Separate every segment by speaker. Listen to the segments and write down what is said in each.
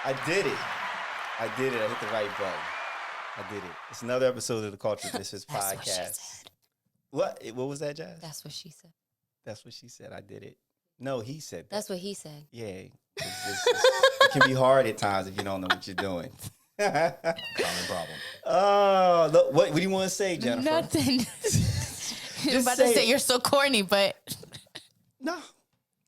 Speaker 1: I did it. I hit the right button. I did it. It's another episode of the Cultured Misfits
Speaker 2: That's
Speaker 1: podcast.
Speaker 2: What she said.
Speaker 1: What was that, Jazz?
Speaker 2: That's what she said.
Speaker 1: That's what she said. I did it. No, he said that.
Speaker 2: That's what he said.
Speaker 1: Yeah. It can be hard at times if you don't know what you're doing.
Speaker 3: Common problem.
Speaker 1: Oh, look, what do you want to say, Jennifer?
Speaker 4: Nothing. I'm about
Speaker 1: say
Speaker 4: to say
Speaker 1: it.
Speaker 4: you're so corny, but
Speaker 1: No.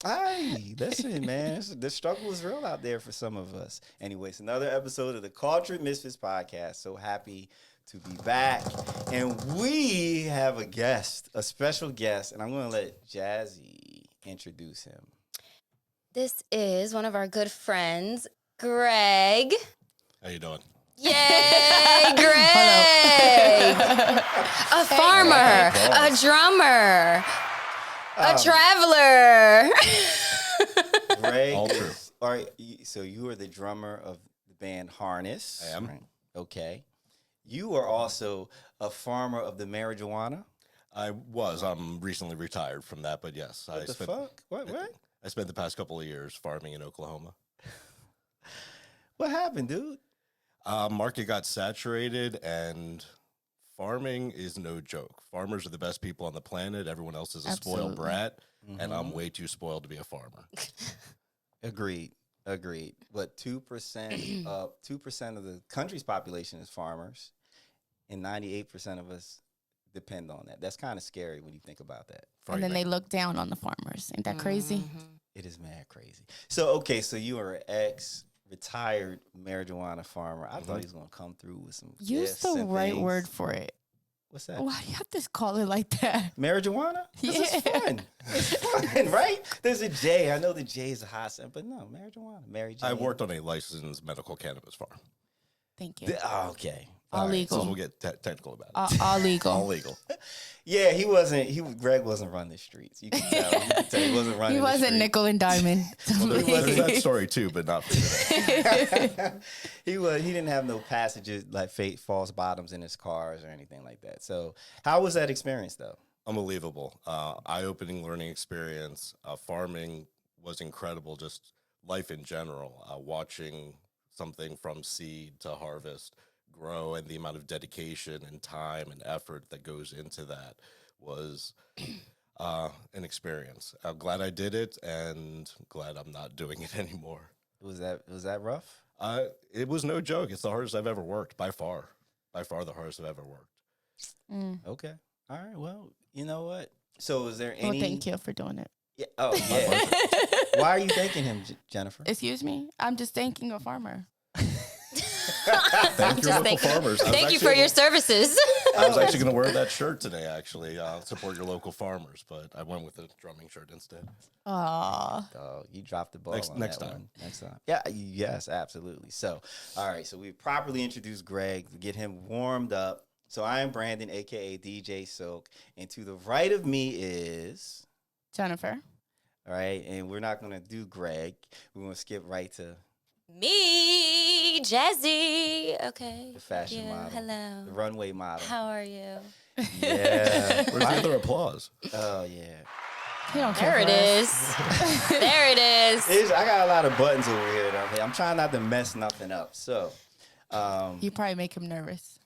Speaker 1: Hey, listen, man. The struggle is real out there for some of us. Anyway, it's another episode of the Cultured Misfits podcast. So happy to be back. And we have a special guest, and I'm going to let Jazzy introduce him.
Speaker 2: This is one of our good friends, Greg.
Speaker 3: How you doing?
Speaker 2: Yay, Greg! A farmer, a drummer, a traveler.
Speaker 1: Greg,
Speaker 3: All true.
Speaker 1: All right, so you are the drummer of the band Harness.
Speaker 3: I am.
Speaker 1: Right? Okay. You are also a farmer of the marijuana.
Speaker 3: I was. I'm recently retired from that, but yes.
Speaker 1: What the fuck? What?
Speaker 3: I spent the past couple of years farming in Oklahoma.
Speaker 1: What happened, dude?
Speaker 3: Market got saturated, and farming is no joke. Farmers are the best people on the planet. Everyone else is a spoiled
Speaker 4: Absolutely.
Speaker 3: brat, and I'm way too spoiled to be a farmer.
Speaker 1: Agreed. But 2% of the country's population is farmers, and 98% of us depend on that. That's kind of scary when you think about that.
Speaker 4: and then they look down on the farmers. Ain't that crazy?
Speaker 1: It is mad crazy. So okay, so you are an ex-retired marijuana farmer. I thought he was gonna come through with some
Speaker 4: Use
Speaker 1: gifts
Speaker 4: the
Speaker 1: and
Speaker 4: right
Speaker 1: things.
Speaker 4: word for it.
Speaker 1: What's that?
Speaker 4: Why do you have to call it like that?
Speaker 1: Marijuana? This is
Speaker 4: Yeah.
Speaker 1: fun. It's fun, right? There's a J. I know the J is a hot scent, but no, marijuana. Mary Jane.
Speaker 3: I worked on a licensed medical cannabis farm.
Speaker 4: Thank you.
Speaker 1: Okay.
Speaker 4: All
Speaker 1: right.
Speaker 4: legal.
Speaker 3: So we'll get technical about it.
Speaker 4: All legal.
Speaker 3: All legal.
Speaker 1: Yeah, Greg wasn't running the streets. You can tell. He wasn't running
Speaker 4: He
Speaker 1: the
Speaker 4: wasn't
Speaker 1: streets.
Speaker 4: nickel and diamond.
Speaker 3: Well, there's that story too, but not for today.
Speaker 1: He didn't have no passages like false bottoms in his cars or anything like that. So how was that experience though?
Speaker 3: Unbelievable. Eye-opening learning experience. Farming was incredible. Just life in general. Watching something from seed to harvest grow, and the amount of dedication and time and effort that goes into that was an experience. I'm glad I did it, and glad I'm not doing it anymore.
Speaker 1: Was that rough?
Speaker 3: It was no joke. It's the hardest I've ever worked, by far. By far the hardest I've ever worked.
Speaker 1: Okay. All right. Well, you know what? So is there
Speaker 4: Well,
Speaker 1: any?
Speaker 4: thank you for doing it.
Speaker 1: Yeah. Oh yeah. Why are you thanking him, Jennifer?
Speaker 4: Excuse me? I'm just thanking a farmer.
Speaker 3: Thank your local farmers.
Speaker 2: Thank you for your services.
Speaker 3: I was actually going to wear that shirt today, actually. Support your local farmers, but I went with a drumming shirt instead.
Speaker 4: Aw.
Speaker 1: Oh, you dropped the ball
Speaker 3: Next
Speaker 1: on that
Speaker 3: time.
Speaker 1: one. Next time. Yeah, yes, absolutely. So, all right, so we properly introduced Greg to get him warmed up. So I am Brandon, a.k.a. DJ Silk, and to the right of me is,
Speaker 4: Jennifer.
Speaker 1: all right, and we're not going to do Greg. We're going to skip right to
Speaker 2: Me, Jazzy. Okay.
Speaker 1: the fashion
Speaker 2: Yeah,
Speaker 1: model.
Speaker 2: hello.
Speaker 1: The runway model.
Speaker 2: How are you?
Speaker 1: Yeah.
Speaker 3: Where's the other applause?
Speaker 1: Oh, yeah.
Speaker 4: You don't care
Speaker 2: There it
Speaker 4: for
Speaker 2: is.
Speaker 4: us.
Speaker 2: There it is.
Speaker 1: I got a lot of buttons over here. I'm trying not to mess nothing up. So,
Speaker 4: You probably make him nervous.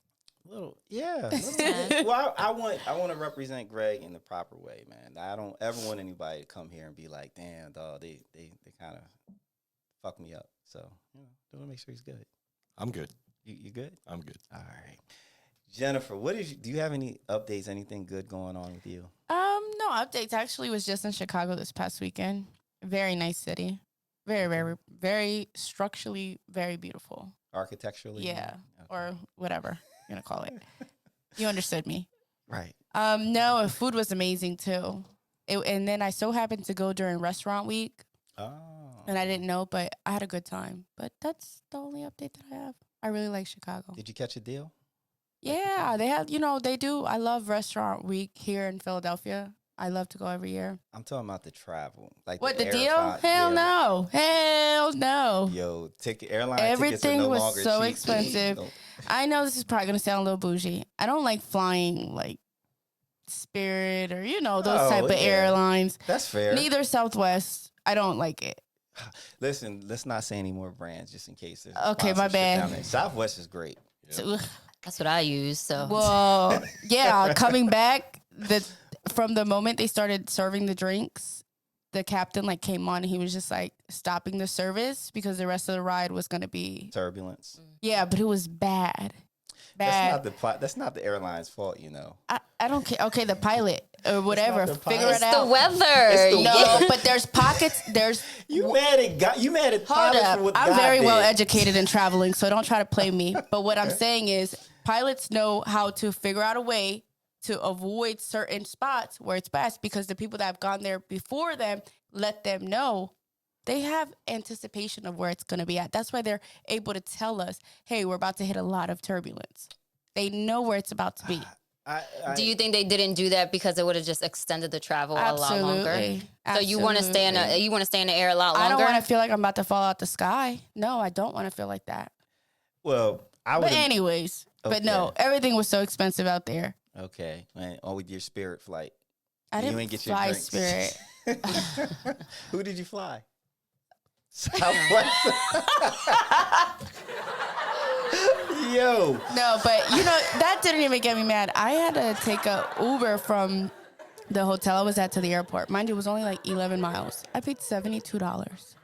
Speaker 1: little bit. Well, I want to represent Greg in the proper way, man. I don't ever want anybody to come here and be like, damn, dog, they kind of fuck me up. So, I want to make sure he's good.
Speaker 3: I'm good.
Speaker 1: You good?
Speaker 3: I'm good.
Speaker 1: All right. Jennifer, do you have any updates, anything good going on with you?
Speaker 4: No updates. Actually, was just in Chicago this past weekend. Very nice city. Very, very, very structurally very beautiful.
Speaker 1: Architecturally?
Speaker 4: Yeah,
Speaker 1: Okay.
Speaker 4: or whatever you're gonna call it. You understood me.
Speaker 1: Right.
Speaker 4: No, food was amazing too. And then I so happened to go during restaurant week,
Speaker 1: Oh.
Speaker 4: and I didn't know, but I had a good time. But that's the only update that I have. I really like Chicago.
Speaker 1: Did you catch a deal?
Speaker 4: Yeah, they have. They do. I love restaurant week here in Philadelphia. I love to go every year.
Speaker 1: I'm talking about the travel. Like
Speaker 4: What, the
Speaker 1: air
Speaker 4: deal?
Speaker 1: flight-
Speaker 4: Hell
Speaker 1: yeah.
Speaker 4: no. Hell no.
Speaker 1: Yo, airline
Speaker 4: Everything
Speaker 1: tickets are no
Speaker 4: was
Speaker 1: longer
Speaker 4: so
Speaker 1: cheap.
Speaker 4: expensive.
Speaker 1: No.
Speaker 4: I know this is probably going to sound a little bougie. I don't like flying like Spirit or, those
Speaker 1: Oh,
Speaker 4: type of
Speaker 1: yeah.
Speaker 4: airlines.
Speaker 1: That's fair.
Speaker 4: Neither Southwest. I don't like it.
Speaker 1: Listen, let's not say any more brands just in case there's
Speaker 4: Okay, my
Speaker 1: sponsorship
Speaker 4: bad.
Speaker 1: down there. Southwest is great.
Speaker 4: So,
Speaker 2: That's what I use. So
Speaker 4: well, yeah, coming back from the moment they started serving the drinks, the captain like came on and he was just like stopping the service because the rest of the ride was gonna be
Speaker 1: Turbulence.
Speaker 4: yeah, but it was bad. Bad.
Speaker 1: That's not the airline's fault, you know.
Speaker 4: I don't care. Okay, the pilot or whatever,
Speaker 1: the
Speaker 4: figure
Speaker 1: pilot.
Speaker 4: it
Speaker 2: it's
Speaker 4: out.
Speaker 2: the weather.
Speaker 1: It's the
Speaker 4: No, but there's pockets. There's
Speaker 1: You mad at
Speaker 4: hold
Speaker 1: pilots
Speaker 4: up.
Speaker 1: for what
Speaker 4: I'm
Speaker 1: God
Speaker 4: very
Speaker 1: did.
Speaker 4: well educated in traveling, so don't try to play me. But what I'm saying is, pilots know how to figure out a way to avoid certain spots where it's best because the people that have gone there before them let them know. They have anticipation of where it's going to be at. That's why they're able to tell us, "Hey, we're about to hit a lot of turbulence." They know where it's about to be.
Speaker 2: Do you think they didn't do that because it would have just extended the travel a lot longer?
Speaker 4: Absolutely.
Speaker 2: So you want to stay in the air a lot longer?
Speaker 4: I don't want to feel like I'm about to fall out the sky. No, I don't want to feel like that.
Speaker 1: Well, I would.
Speaker 4: But anyways, but no,
Speaker 1: Okay.
Speaker 4: everything was so expensive out there.
Speaker 1: Okay, man. Oh, with your Spirit flight.
Speaker 4: I
Speaker 1: You
Speaker 4: didn't
Speaker 1: ain't get your
Speaker 4: fly
Speaker 1: drinks.
Speaker 4: Spirit.
Speaker 1: Who did you fly? Southwest. Yo.
Speaker 4: No, but you know, that didn't even get me mad. I had to take a Uber from the hotel I was at to the airport. Mind you, it was only like 11 miles. I paid $72.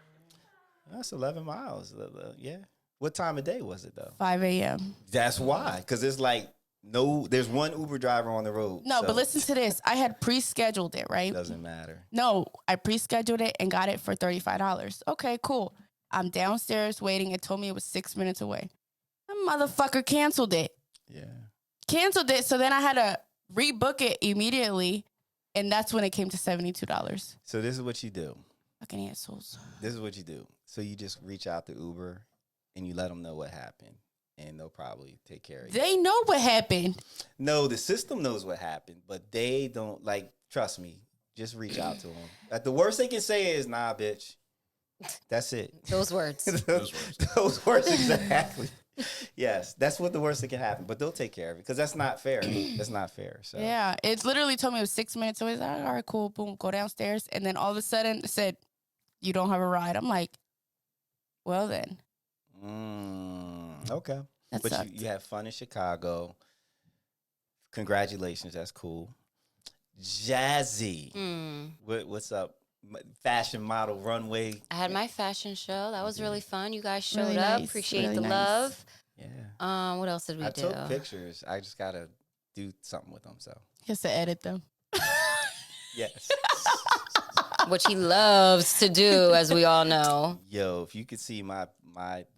Speaker 1: That's 11 miles. Yeah. What time of day was it though?
Speaker 4: 5 a.m.
Speaker 1: That's why. Because it's like there's one Uber driver on the road.
Speaker 4: No,
Speaker 1: so
Speaker 4: but listen to this. I had pre-scheduled it, right?
Speaker 1: It doesn't matter.
Speaker 4: No, I pre-scheduled it and got it for $35. Okay, cool. I'm downstairs waiting. It told me it was 6 minutes away. The motherfucker canceled it.
Speaker 1: Yeah.
Speaker 4: Canceled it. So then I had to rebook it immediately. And that's when it came to $72.
Speaker 1: So this is what you do.
Speaker 4: Fucking assholes.
Speaker 1: This is what you do. So you just reach out to Uber and you let them know what happened. And they'll probably take care of you.
Speaker 4: They know what happened.
Speaker 1: No, the system knows what happened, but they don't, trust me, just reach out to them. Like, the worst they can say is, nah, bitch. That's it.
Speaker 2: Those words.
Speaker 1: Those words, exactly. Yes, that's what the worst that can happen, but they'll take care of it because that's not fair. That's not fair. So
Speaker 4: Yeah, it literally told me it was 6 minutes away. I was like, all right, cool, boom, go downstairs. And then all of a sudden it said, you don't have a ride. I'm like, well then.
Speaker 1: Okay.
Speaker 4: That
Speaker 1: But
Speaker 4: sucked.
Speaker 1: you had fun in Chicago. Congratulations. That's cool. Jazzy. What's up? Fashion model runway.
Speaker 2: I had my fashion show. That was really fun. You guys showed
Speaker 4: Really
Speaker 2: up.
Speaker 4: nice,
Speaker 2: Appreciate
Speaker 4: really
Speaker 2: the
Speaker 4: nice.
Speaker 2: love.
Speaker 1: Yeah.
Speaker 2: What else did we
Speaker 1: I
Speaker 2: do?
Speaker 1: took pictures. I just got to do something with them. So,
Speaker 4: He has to edit them.
Speaker 1: yes.
Speaker 2: Which he loves to do, as we all know.
Speaker 1: Yo, if you could see my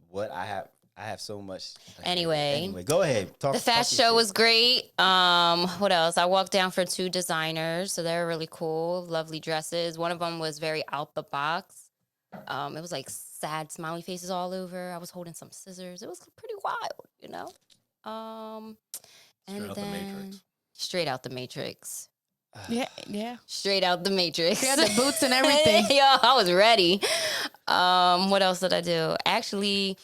Speaker 1: what I have so much.
Speaker 2: Anyway,
Speaker 1: go ahead. Talk.
Speaker 2: The fast
Speaker 1: your
Speaker 2: show
Speaker 1: shit.
Speaker 2: was great. What else? I walked down for 2 designers, so they were really cool. Lovely dresses. One of them was very out the box. It was like sad smiley faces all over. I was holding some scissors. It was pretty wild, you know.
Speaker 3: Straight out the Matrix.
Speaker 2: Straight out the Matrix.
Speaker 4: Yeah.
Speaker 2: Straight out the Matrix.
Speaker 4: He had the boots and everything.
Speaker 2: Yo, I was ready. What else did I do? Actually,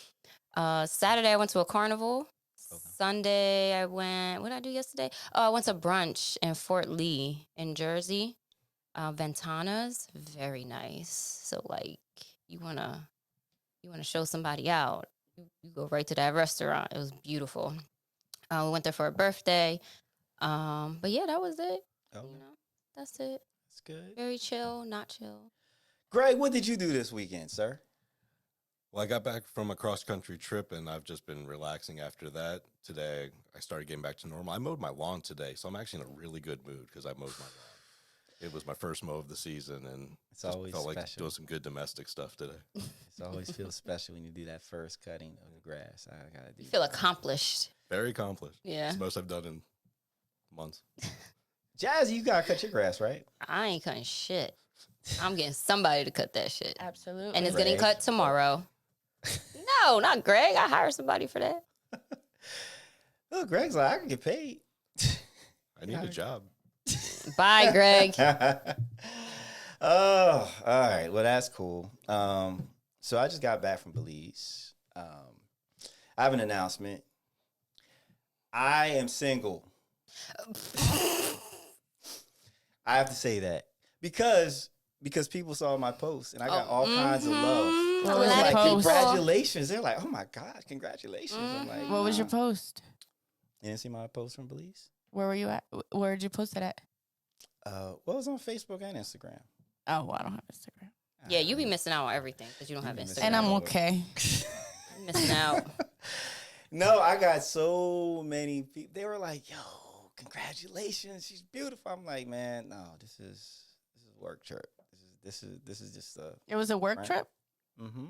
Speaker 2: Saturday I went to a carnival.
Speaker 1: Okay.
Speaker 2: Sunday I went. What did I do yesterday? Oh, I went to brunch in Fort Lee in Jersey. Ventana's very nice. So like, you wanna show somebody out, you go right to that restaurant. It was beautiful. We went there for a birthday. But yeah, that was it.
Speaker 1: Okay.
Speaker 2: You know, that's it.
Speaker 1: That's good.
Speaker 2: Very chill, not chill.
Speaker 1: Greg, what did you do this weekend, sir?
Speaker 3: Well, I got back from a cross-country trip, and I've just been relaxing after that. Today, I started getting back to normal. I mowed my lawn today, so I'm actually in a really good mood because I mowed my lawn. It was my first mow of the season, and
Speaker 1: It's always
Speaker 3: felt like
Speaker 1: special.
Speaker 3: doing some good domestic stuff today.
Speaker 1: It always feels special when you do that first cutting of the grass. I gotta do.
Speaker 2: You feel accomplished.
Speaker 3: Very accomplished.
Speaker 2: Yeah.
Speaker 3: It's the most I've done in months.
Speaker 1: Jazzy, you gotta cut your grass, right?
Speaker 2: I ain't cutting shit. I'm getting somebody to cut that shit.
Speaker 4: Absolutely.
Speaker 2: And it's
Speaker 1: Greg.
Speaker 2: getting cut tomorrow. No, not Greg. I hired somebody for that.
Speaker 1: Oh, Greg's like, I can get paid.
Speaker 3: I need a job.
Speaker 2: Bye, Greg.
Speaker 1: Oh, all right. Well, that's cool. So I just got back from Belize. I have an announcement. I am single. I have to say that because because people saw my post and I got all kinds of love.
Speaker 2: A
Speaker 1: I was
Speaker 2: lot
Speaker 1: like,
Speaker 2: of people.
Speaker 1: congratulations. They're like, oh my God, congratulations. I'm like,
Speaker 4: What was your
Speaker 1: nah.
Speaker 4: post?
Speaker 1: You didn't see my post from Belize?
Speaker 4: Where were you at? Where did you post it at?
Speaker 1: Well, it was on Facebook and Instagram.
Speaker 4: Oh, well, I don't have Instagram.
Speaker 2: Yeah, you be missing out on everything because you don't have
Speaker 1: be
Speaker 2: Instagram.
Speaker 1: missing
Speaker 4: And I'm
Speaker 1: Yeah.
Speaker 4: okay.
Speaker 2: You're missing out.
Speaker 1: No, I got so many people. They were like, yo, congratulations. She's beautiful. I'm like, man, no, this is work trip. This is just a
Speaker 4: It was a work
Speaker 1: Right.
Speaker 4: trip?
Speaker 1: mm-hmm.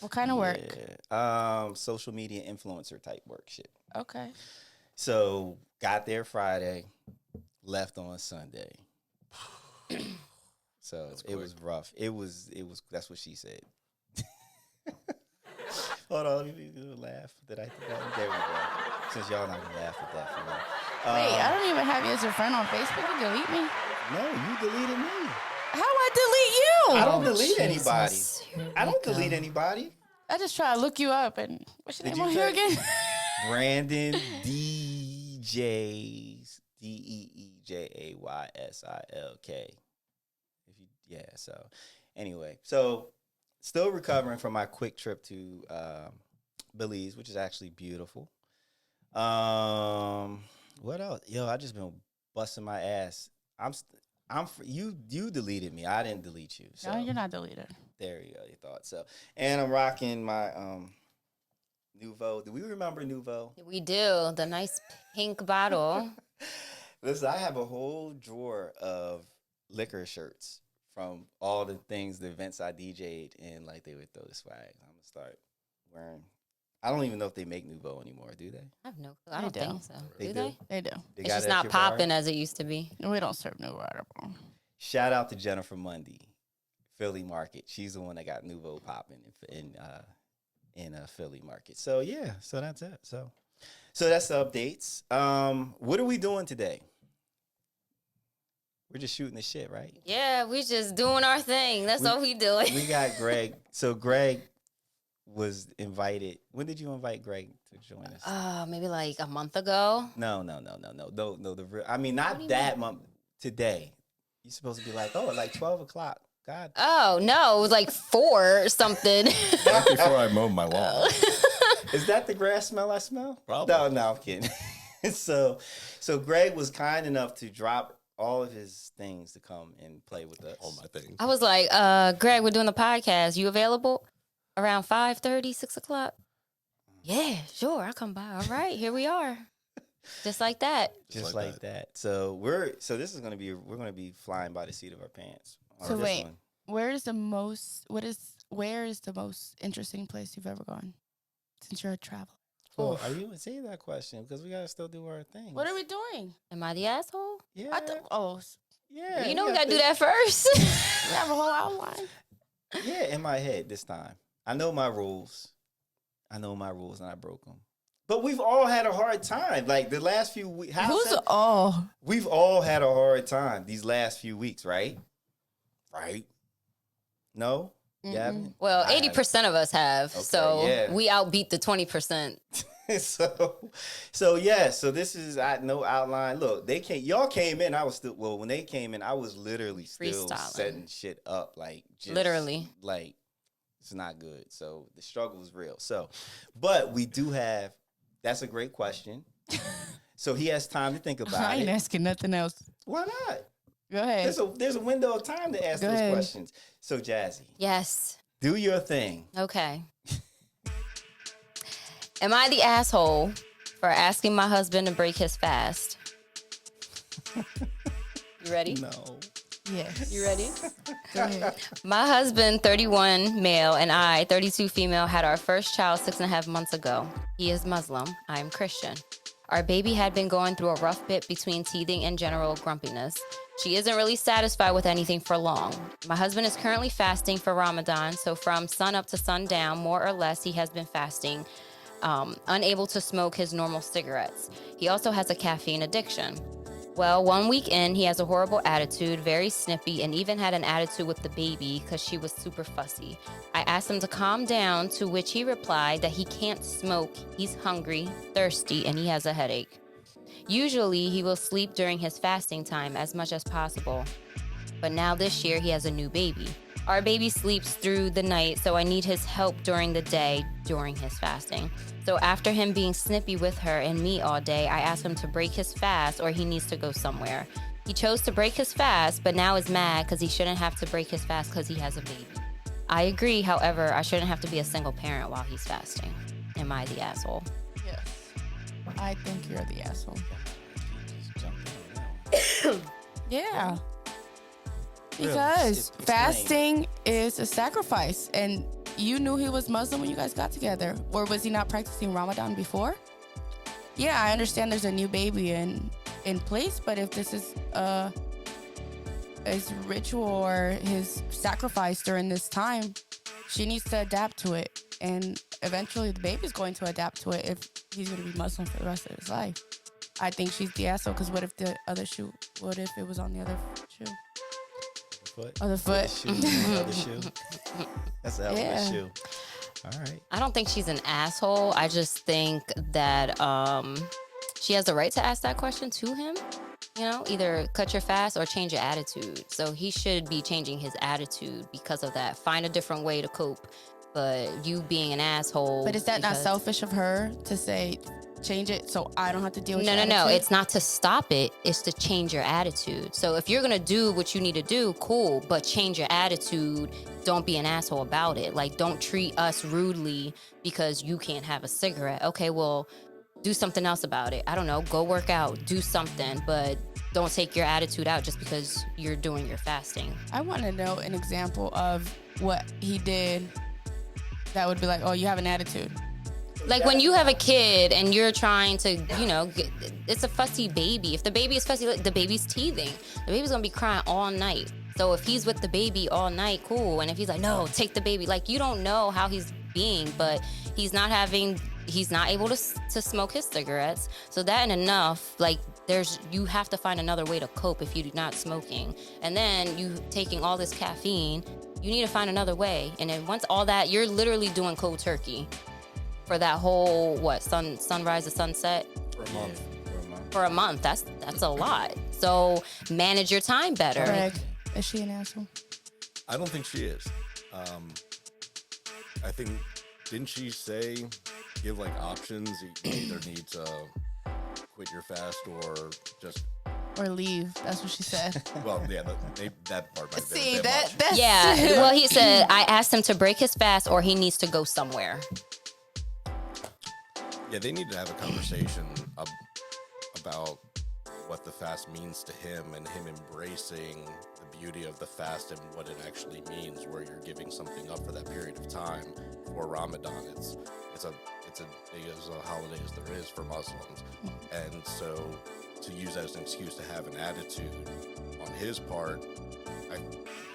Speaker 4: What kind of work?
Speaker 1: Social media influencer type work shit.
Speaker 4: Okay.
Speaker 1: So got there Friday, left on Sunday. So it was rough. It was. That's what she said. Hold on, let me do a laugh. Did I? There we go. Since y'all not gonna laugh at that for me.
Speaker 4: Wait, I don't even have you as a friend on Facebook. You delete me?
Speaker 1: No, you deleted me.
Speaker 4: How I delete you?
Speaker 1: I don't delete anybody.
Speaker 2: Jesus. Here
Speaker 1: I
Speaker 2: we
Speaker 1: don't
Speaker 2: go.
Speaker 1: delete anybody.
Speaker 4: I just try to look you up and what's your
Speaker 1: Did
Speaker 4: name
Speaker 1: you
Speaker 4: on here
Speaker 1: say-
Speaker 4: again?
Speaker 1: Brandon DJs DeeJaysilk. If you so anyway, so still recovering from my quick trip to Belize, which is actually beautiful. What else? Yo, I just been busting my ass. You deleted me. I didn't delete you. So
Speaker 4: No, you're not deleted.
Speaker 1: there you go. You thought so. And I'm rocking my Nouveau. Do we remember Nouveau?
Speaker 2: We do. The nice pink bottle.
Speaker 1: Listen, I have a whole drawer of liquor shirts from all the events I DJ'd, and like they would throw the swag. I'm gonna start wearing. I don't even know if they make Nouveau anymore. Do they?
Speaker 2: I have no clue. I
Speaker 4: They
Speaker 2: don't
Speaker 4: do.
Speaker 2: think so.
Speaker 1: They
Speaker 2: do
Speaker 1: do?
Speaker 2: they?
Speaker 4: They do.
Speaker 1: They
Speaker 2: It's
Speaker 1: got
Speaker 2: just
Speaker 1: it at
Speaker 2: not
Speaker 1: your bar?
Speaker 2: popping as it used to be.
Speaker 4: We don't serve no water.
Speaker 1: Shout out to Jennifer Mundy, Philly Market. She's the one that got Nouveau popping in Philly Market. So yeah, so that's it. So that's the updates. What are we doing today? We're just shooting the shit, right?
Speaker 2: Yeah, we just doing our thing. That's all we doing.
Speaker 1: We got Greg. So Greg was invited. When did you invite Greg to join us?
Speaker 2: Maybe like a month ago.
Speaker 1: No. The real. I mean,
Speaker 2: What do
Speaker 1: not
Speaker 2: you
Speaker 1: that month. Today, you're supposed to be like, oh, at like 12 o'clock. God.
Speaker 2: Oh no, it was like 4 or something.
Speaker 3: Right before I mowed my lawn.
Speaker 1: Is that the grass smell I smell?
Speaker 3: Probably.
Speaker 1: No, I'm kidding. so Greg was kind enough to drop all of his things to come and play with us.
Speaker 3: All my things.
Speaker 2: I was like, Greg, we're doing the podcast. You available around 5:30, 6 o'clock? Yeah, sure. I'll come by. All right, here we are. Just like that.
Speaker 1: Just
Speaker 3: like
Speaker 1: like that. So this is gonna be we're gonna be flying by the seat of our pants. on
Speaker 4: So
Speaker 1: this
Speaker 4: wait.
Speaker 1: one.
Speaker 4: Where is the most interesting place you've ever gone since you're a traveler?
Speaker 1: Oh, are you say that question because we gotta still do our thing.
Speaker 4: What are we doing?
Speaker 2: Am I the asshole?
Speaker 1: Yeah, yeah.
Speaker 2: You know we
Speaker 1: got
Speaker 2: gotta do that first.
Speaker 4: We have a whole outline.
Speaker 1: Yeah, in my head this time. I know my rules. And I broke them. But we've all had a hard time. Like the last few weeks. We've all had a hard time these last few weeks, right? Right? No? You haven't?
Speaker 2: Well,
Speaker 1: I
Speaker 2: 80% of us have.
Speaker 1: Okay,
Speaker 2: So
Speaker 1: yeah.
Speaker 2: we outbeat the 20%.
Speaker 1: So yeah, so this is no outline. Look, y'all came in, I was still when they came in, I was literally still
Speaker 2: Freestyling.
Speaker 1: setting shit up like just
Speaker 2: Literally.
Speaker 1: like it's not good. So the struggle is real. So but we do have that's a great question. So he has time to think about
Speaker 4: I ain't
Speaker 1: it.
Speaker 4: asking nothing else.
Speaker 1: Why not?
Speaker 4: Go ahead.
Speaker 1: There's a window of time to ask
Speaker 4: Go
Speaker 1: those
Speaker 4: ahead.
Speaker 1: questions. So Jazzy,
Speaker 2: Yes.
Speaker 1: do your thing.
Speaker 2: Okay. Am I the asshole for asking my husband to break his fast? You ready?
Speaker 1: No.
Speaker 4: Yes.
Speaker 2: You ready?
Speaker 4: Go ahead.
Speaker 2: My husband, 31 male, and I, 32 female, had our first child 6.5 months ago. He is Muslim. I am Christian. Our baby had been going through a rough bit between teething and general grumpiness. She isn't really satisfied with anything for long. My husband is currently fasting for Ramadan, so from sun up to sundown, more or less, he has been fasting, unable to smoke his normal cigarettes. He also has a caffeine addiction. Well, 1 week in, he has a horrible attitude, very snippy, and even had an attitude with the baby because she was super fussy. I asked him to calm down, to which he replied that he can't smoke, he's hungry, thirsty, and he has a headache. Usually, he will sleep during his fasting time as much as possible. But now this year, he has a new baby. Our baby sleeps through the night, so I need his help during the day during his fasting. So after him being snippy with her and me all day, I asked him to break his fast or he needs to go somewhere. He chose to break his fast, but now is mad because he shouldn't have to break his fast because he has a baby. I agree, however, I shouldn't have to be a single parent while he's fasting. Am I the asshole?
Speaker 4: Yes. I think you're the asshole. Yeah. Because
Speaker 1: Explain.
Speaker 4: fasting is a sacrifice. And you knew he was Muslim when you guys got together. Or was he not practicing Ramadan before? Yeah, I understand there's a new baby in place, but if this is his ritual or his sacrifice during this time, she needs to adapt to it. And eventually the baby's going to adapt to it if he's going to be Muslim for the rest of his life. I think she's the asshole because what if it was on the other shoe? Other foot.
Speaker 1: Other shoe. That's a hell of a shoe. All right.
Speaker 2: I don't think she's an asshole. I just think that she has the right to ask that question to him. You know, either cut your fast or change your attitude. So he should be changing his attitude because of that. Find a different way to cope. But you being an asshole.
Speaker 4: But is that not selfish of her to say, change it so I don't have to deal with your
Speaker 2: No.
Speaker 4: attitude?
Speaker 2: It's not to stop it. It's to change your attitude. So if you're going to do what you need to do, cool. But change your attitude. Don't be an asshole about it. Like, don't treat us rudely because you can't have a cigarette. Okay, well, do something else about it. I don't know. Go work out. Do something. But don't take your attitude out just because you're doing your fasting.
Speaker 4: I want to know an example of what he did that would be like, oh, you have an attitude.
Speaker 2: Like when you have a kid and you're trying to, it's a fussy baby. If the baby is fussy, the baby's teething. The baby's going to be crying all night. So if he's with the baby all night, cool. And if he's like, no, take the baby. Like, you don't know how he's being, but he's not able to smoke his cigarettes. So that and enough, like, you have to find another way to cope if you're not smoking. And then you taking all this caffeine, you need to find another way. And then once all that, you're literally doing cold turkey for that whole, sunrise to sunset? For a month. That's a lot. So manage your time better.
Speaker 4: Greg, is she an asshole?
Speaker 3: I don't think she is. I think, didn't she say, give like options? You either need to quit your fast or just...
Speaker 4: Or leave. That's what she said.
Speaker 3: Well, yeah, that part might have been
Speaker 4: See,
Speaker 3: a bit much.
Speaker 4: that's...
Speaker 2: Yeah, well, he said, I asked him to break his fast or he needs to go somewhere.
Speaker 3: Yeah, they need to have a conversation about what the fast means to him and him embracing the beauty of the fast and what it actually means, where you're giving something up for that period of time. For Ramadan, it's as big as a holiday as there is for Muslims. And so to use that as an excuse to have an attitude on his part,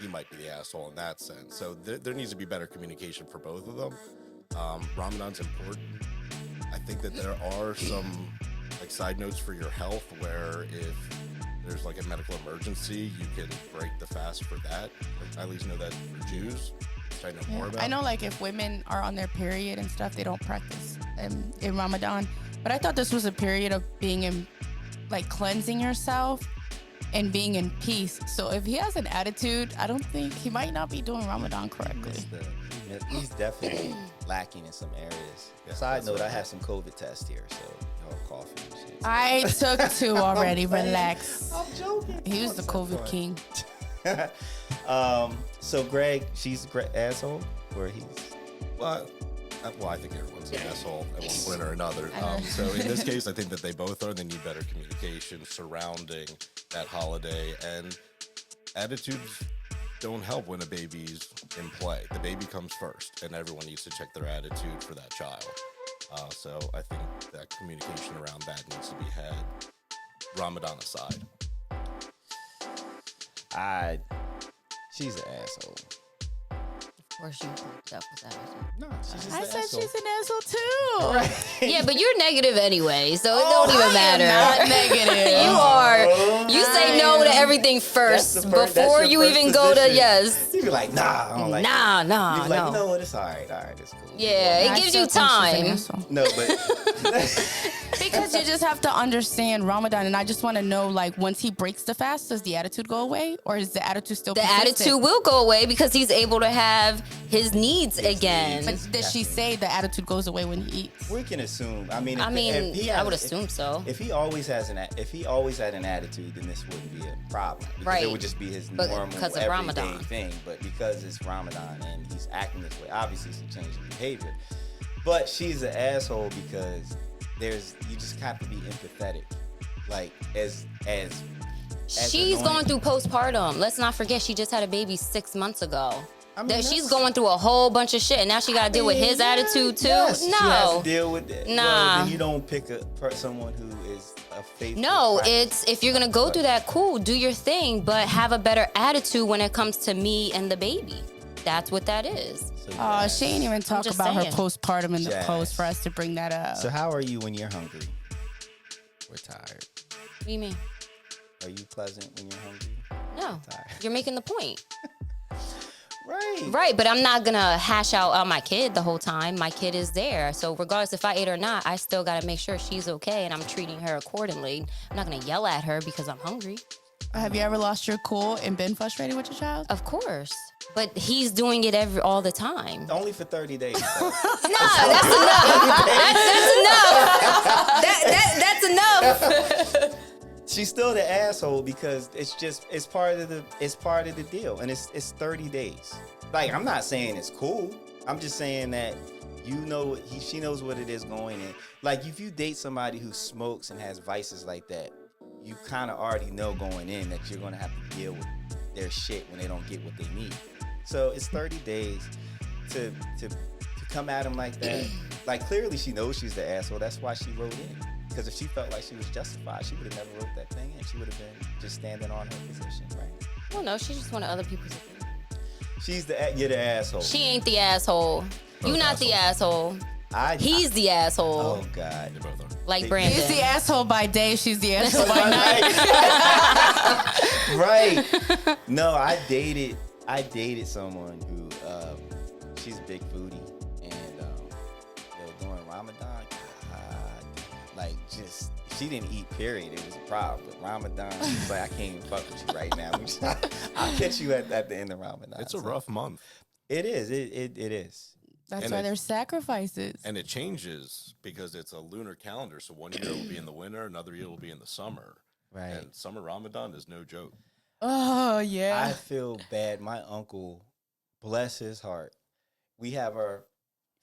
Speaker 3: he might be the asshole in that sense. So there needs to be better communication for both of them. Ramadan's important. I think that there are some like side notes for your health where if there's like a medical emergency, you can break the fast for that. I at least know that for Jews, which I know more about.
Speaker 4: I know, like, if women are on their period and stuff, they don't practice in Ramadan. But I thought this was a period of being in, like, cleansing yourself and being in peace. So if he has an attitude, I don't think he might not be doing Ramadan correctly.
Speaker 1: He's definitely lacking in some areas.
Speaker 3: Yeah,
Speaker 1: Side note, I have some COVID tests here, so y'all coughing and shit.
Speaker 4: I took 2 already. Relax.
Speaker 1: I'm joking.
Speaker 4: He was the COVID king.
Speaker 1: So Greg, she's the asshole, or he's...
Speaker 3: Well, I think everyone's an asshole at one point or another. So in this case, I think that they both are. They need better communication surrounding that holiday, and attitudes don't help when a baby's in play. The baby comes first, and everyone needs to check their attitude for that child. So I think that communication around that needs to be had, Ramadan aside.
Speaker 1: She's an asshole.
Speaker 2: Of course you picked up with that.
Speaker 1: No, she's just
Speaker 4: I
Speaker 1: an
Speaker 4: said
Speaker 1: asshole.
Speaker 4: she's an asshole too.
Speaker 1: Right.
Speaker 2: Yeah, but you're negative anyway, so it don't even matter.
Speaker 4: Not negative.
Speaker 2: You are. You say no to everything first
Speaker 1: That's your
Speaker 2: before you
Speaker 1: first
Speaker 2: even go to
Speaker 1: position.
Speaker 2: yes.
Speaker 1: She'd be like, nah, I don't like
Speaker 2: Nah,
Speaker 1: it.
Speaker 2: nah,
Speaker 1: You'd be like,
Speaker 2: no.
Speaker 1: you know what? It's all right, it's cool.
Speaker 2: Yeah,
Speaker 4: I
Speaker 2: it gives
Speaker 4: still
Speaker 2: you
Speaker 4: think she's an
Speaker 2: time.
Speaker 4: asshole.
Speaker 1: No, but
Speaker 4: Because you just have to understand Ramadan, and I just want to know, like, once he breaks the fast, does the attitude go away, or is the attitude still
Speaker 2: The
Speaker 4: persistent?
Speaker 2: attitude will go away because he's able to have his needs again.
Speaker 4: But does she say the attitude goes away when he eats?
Speaker 1: we can assume. I mean,
Speaker 2: I would
Speaker 1: if-
Speaker 2: assume so.
Speaker 1: If he always had an attitude, then this wouldn't be a problem. Because
Speaker 2: Right.
Speaker 1: It would just be his
Speaker 2: But
Speaker 1: normal
Speaker 2: because of
Speaker 1: everyday
Speaker 2: Ramadan.
Speaker 1: thing. But because it's Ramadan and he's acting this way, obviously some change in behavior. But she's an asshole because you just have to be empathetic. Like as
Speaker 2: She's
Speaker 1: annoying.
Speaker 2: going through postpartum. Let's not forget she just had a baby 6 months ago.
Speaker 1: I mean,
Speaker 2: That she's
Speaker 1: that's-
Speaker 2: going through a whole bunch of shit, and now she got to deal with his attitude too.
Speaker 1: Yes, she has
Speaker 2: No,
Speaker 1: to deal with that.
Speaker 2: Nah.
Speaker 1: Well, then you don't pick someone who is a faithful.
Speaker 2: no.
Speaker 1: practice.
Speaker 2: It's if you're gonna go through that, cool, do your thing, but have a better attitude when it comes to me and the baby. That's what that is.
Speaker 1: So,
Speaker 4: Oh, she ain't even talk
Speaker 2: just
Speaker 4: about
Speaker 2: saying.
Speaker 4: her postpartum in the
Speaker 1: Jazz.
Speaker 4: post for us to bring that up.
Speaker 1: So how are you when you're hungry?
Speaker 3: We're tired.
Speaker 2: What do you mean?
Speaker 1: Are you pleasant when you're hungry?
Speaker 2: No,
Speaker 1: Tired.
Speaker 2: you're making the point.
Speaker 1: Right.
Speaker 2: Right, but I'm not gonna hash out my kid the whole time. My kid is there. So regardless if I ate or not, I still gotta make sure she's okay and I'm treating her accordingly. I'm not gonna yell at her because I'm hungry.
Speaker 4: Have you ever lost your cool and been frustrated with your child?
Speaker 2: Of course. But he's doing it all the time.
Speaker 1: Only for 30 days. though.
Speaker 2: No, that's enough. That's enough.
Speaker 1: She's still the asshole because it's part of the deal, and it's 30 days. Like, I'm not saying it's cool. I'm just saying that she knows what it is going in. Like, if you date somebody who smokes and has vices like that, you kind of already know going in that you're gonna have to deal with their shit when they don't get what they need. So it's 30 days to come at him like that. Like, clearly she knows she's the asshole. That's why she wrote in. Because if she felt like she was justified, she would have never wrote that thing, and she would have been just standing on her position, right?
Speaker 2: Well, no, she just wanted other people's opinion.
Speaker 1: You're the asshole.
Speaker 2: She ain't the asshole. You
Speaker 3: Both
Speaker 2: not the asshole.
Speaker 1: He's
Speaker 2: He's the asshole.
Speaker 1: Oh God.
Speaker 3: They both are.
Speaker 2: Like Brandon.
Speaker 4: He's the asshole by day, she's the asshole by night.
Speaker 1: Right. No, I dated someone who she's a big foodie, and during Ramadan, like, just she didn't eat, period. It was a problem. But Ramadan, she's like, I can't even fuck with you right now. I'll catch you at the end of Ramadan.
Speaker 3: It's a
Speaker 1: So
Speaker 3: rough month.
Speaker 1: It is. It is.
Speaker 4: That's
Speaker 3: And
Speaker 4: why
Speaker 3: it-
Speaker 4: there's sacrifices.
Speaker 3: And it changes because it's a lunar calendar. So one year it will be in the winter, another year will be in the summer.
Speaker 1: Right.
Speaker 3: And summer Ramadan is no joke.
Speaker 4: Oh,
Speaker 1: I
Speaker 4: yeah.
Speaker 1: feel bad. My uncle, bless his heart, we have our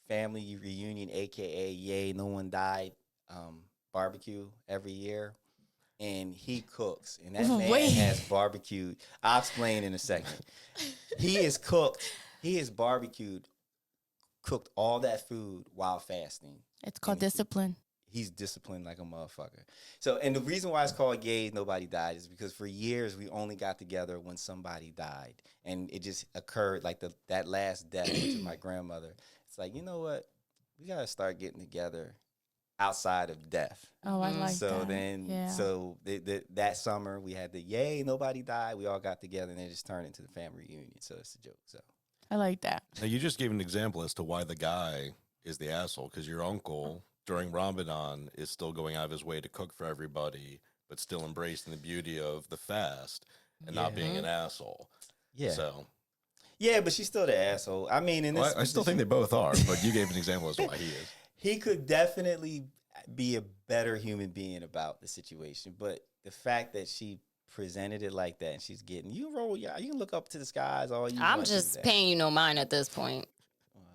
Speaker 1: family reunion, aka Yay No One Died barbecue every year, and he cooks, and that man
Speaker 4: Wait.
Speaker 1: has barbecued. I'll explain in a second. He has cooked all that food while fasting.
Speaker 4: It's called discipline.
Speaker 1: He's disciplined like a motherfucker. So, and the reason why it's called Yay Nobody Died is because for years we only got together when somebody died, and it just occurred like that last death, which is my grandmother. It's like, you know what? We gotta start getting together outside of death.
Speaker 4: Oh, I like
Speaker 1: So
Speaker 4: that.
Speaker 1: then,
Speaker 4: Yeah.
Speaker 1: so that summer we had the Yay Nobody Died. We all got together, and it just turned into the family reunion. So it's a joke. So
Speaker 4: I like that.
Speaker 3: Now, you just gave an example as to why the guy is the asshole, because your uncle during Ramadan is still going out of his way to cook for everybody, but still embracing the beauty of the fast and not being an asshole.
Speaker 1: yeah,
Speaker 3: So
Speaker 1: yeah, but she's still the asshole. I mean, in this,
Speaker 3: I still think they both are, but you gave an example as to why he is.
Speaker 1: he could definitely be a better human being about the situation, but the fact that she presented it like that and she's getting you can look up to the skies all you
Speaker 2: I'm
Speaker 1: want
Speaker 2: just
Speaker 1: to.
Speaker 2: paying you no mind at this point.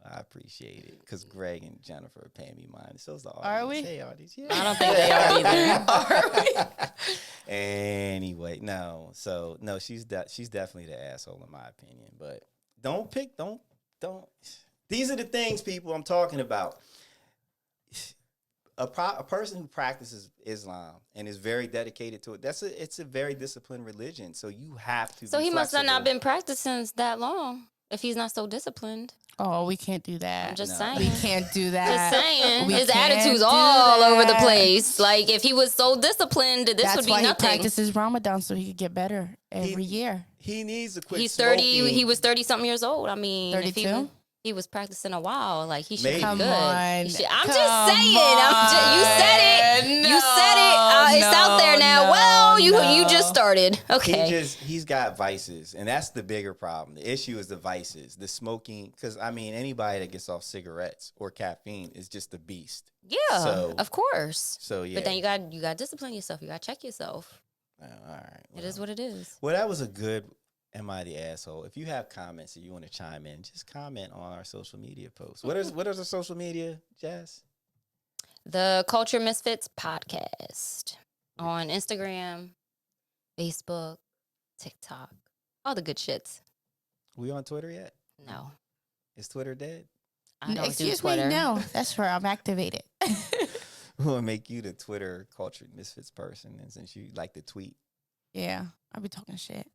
Speaker 1: I appreciate it because Greg and Jennifer are paying me mine. So's the audience.
Speaker 4: Are we?
Speaker 1: Hey, audience. Yeah.
Speaker 2: I don't think they are either.
Speaker 1: Anyway, no. So no, she's definitely the asshole in my opinion. But don't. These are the things, people, I'm talking about. A person who practices Islam and is very dedicated to it, it's a very disciplined religion. So you have to.
Speaker 2: So
Speaker 1: be
Speaker 2: he must have not
Speaker 1: flexible.
Speaker 2: been practicing that long if he's not so disciplined.
Speaker 4: Oh, we can't do that.
Speaker 2: I'm just
Speaker 1: No.
Speaker 2: saying.
Speaker 4: We can't do that.
Speaker 2: Just saying.
Speaker 4: We
Speaker 2: His
Speaker 4: can't
Speaker 2: attitude's
Speaker 4: do
Speaker 2: all over the
Speaker 4: that.
Speaker 2: place. Like, if he was so disciplined, this
Speaker 4: That's
Speaker 2: would be
Speaker 4: why
Speaker 2: nothing.
Speaker 4: he practices Ramadan so he could get better every year.
Speaker 1: He needs to quit.
Speaker 2: He's 30.
Speaker 1: smoking.
Speaker 2: He was 30 something years old. I mean, if
Speaker 4: 32?
Speaker 2: he was practicing a while. Like he should
Speaker 1: Maybe.
Speaker 2: be
Speaker 4: Come
Speaker 2: good.
Speaker 4: on.
Speaker 2: He should- I'm
Speaker 4: Come
Speaker 2: just saying. You said it.
Speaker 4: on.
Speaker 2: You said it. It's out there now.
Speaker 4: No,
Speaker 2: Well, you
Speaker 4: no.
Speaker 2: just started. Okay.
Speaker 1: He's got vices, and that's the bigger problem. The issue is the vices, the smoking. Because I mean, anybody that gets off cigarettes or caffeine is just a beast.
Speaker 2: Yeah,
Speaker 1: So-
Speaker 2: of course.
Speaker 1: So yeah.
Speaker 2: But then you got to discipline yourself. You got to check yourself.
Speaker 1: Oh, all right.
Speaker 2: It is what it is.
Speaker 1: Well, that was a good. Am I the asshole? If you have comments and you want to chime in, just comment on our social media posts. What is the social media, Jazz?
Speaker 2: The Cultured Misfits podcast on Instagram, Facebook, TikTok, all the good shits.
Speaker 1: We on Twitter yet?
Speaker 2: No,
Speaker 1: Is Twitter dead?
Speaker 2: I don't do
Speaker 4: Excuse
Speaker 2: Twitter.
Speaker 4: me, no. That's where I'm activated.
Speaker 1: We'll make you the Twitter Cultured Misfits person, and since you like to tweet.
Speaker 4: Yeah, I'll be talking shit.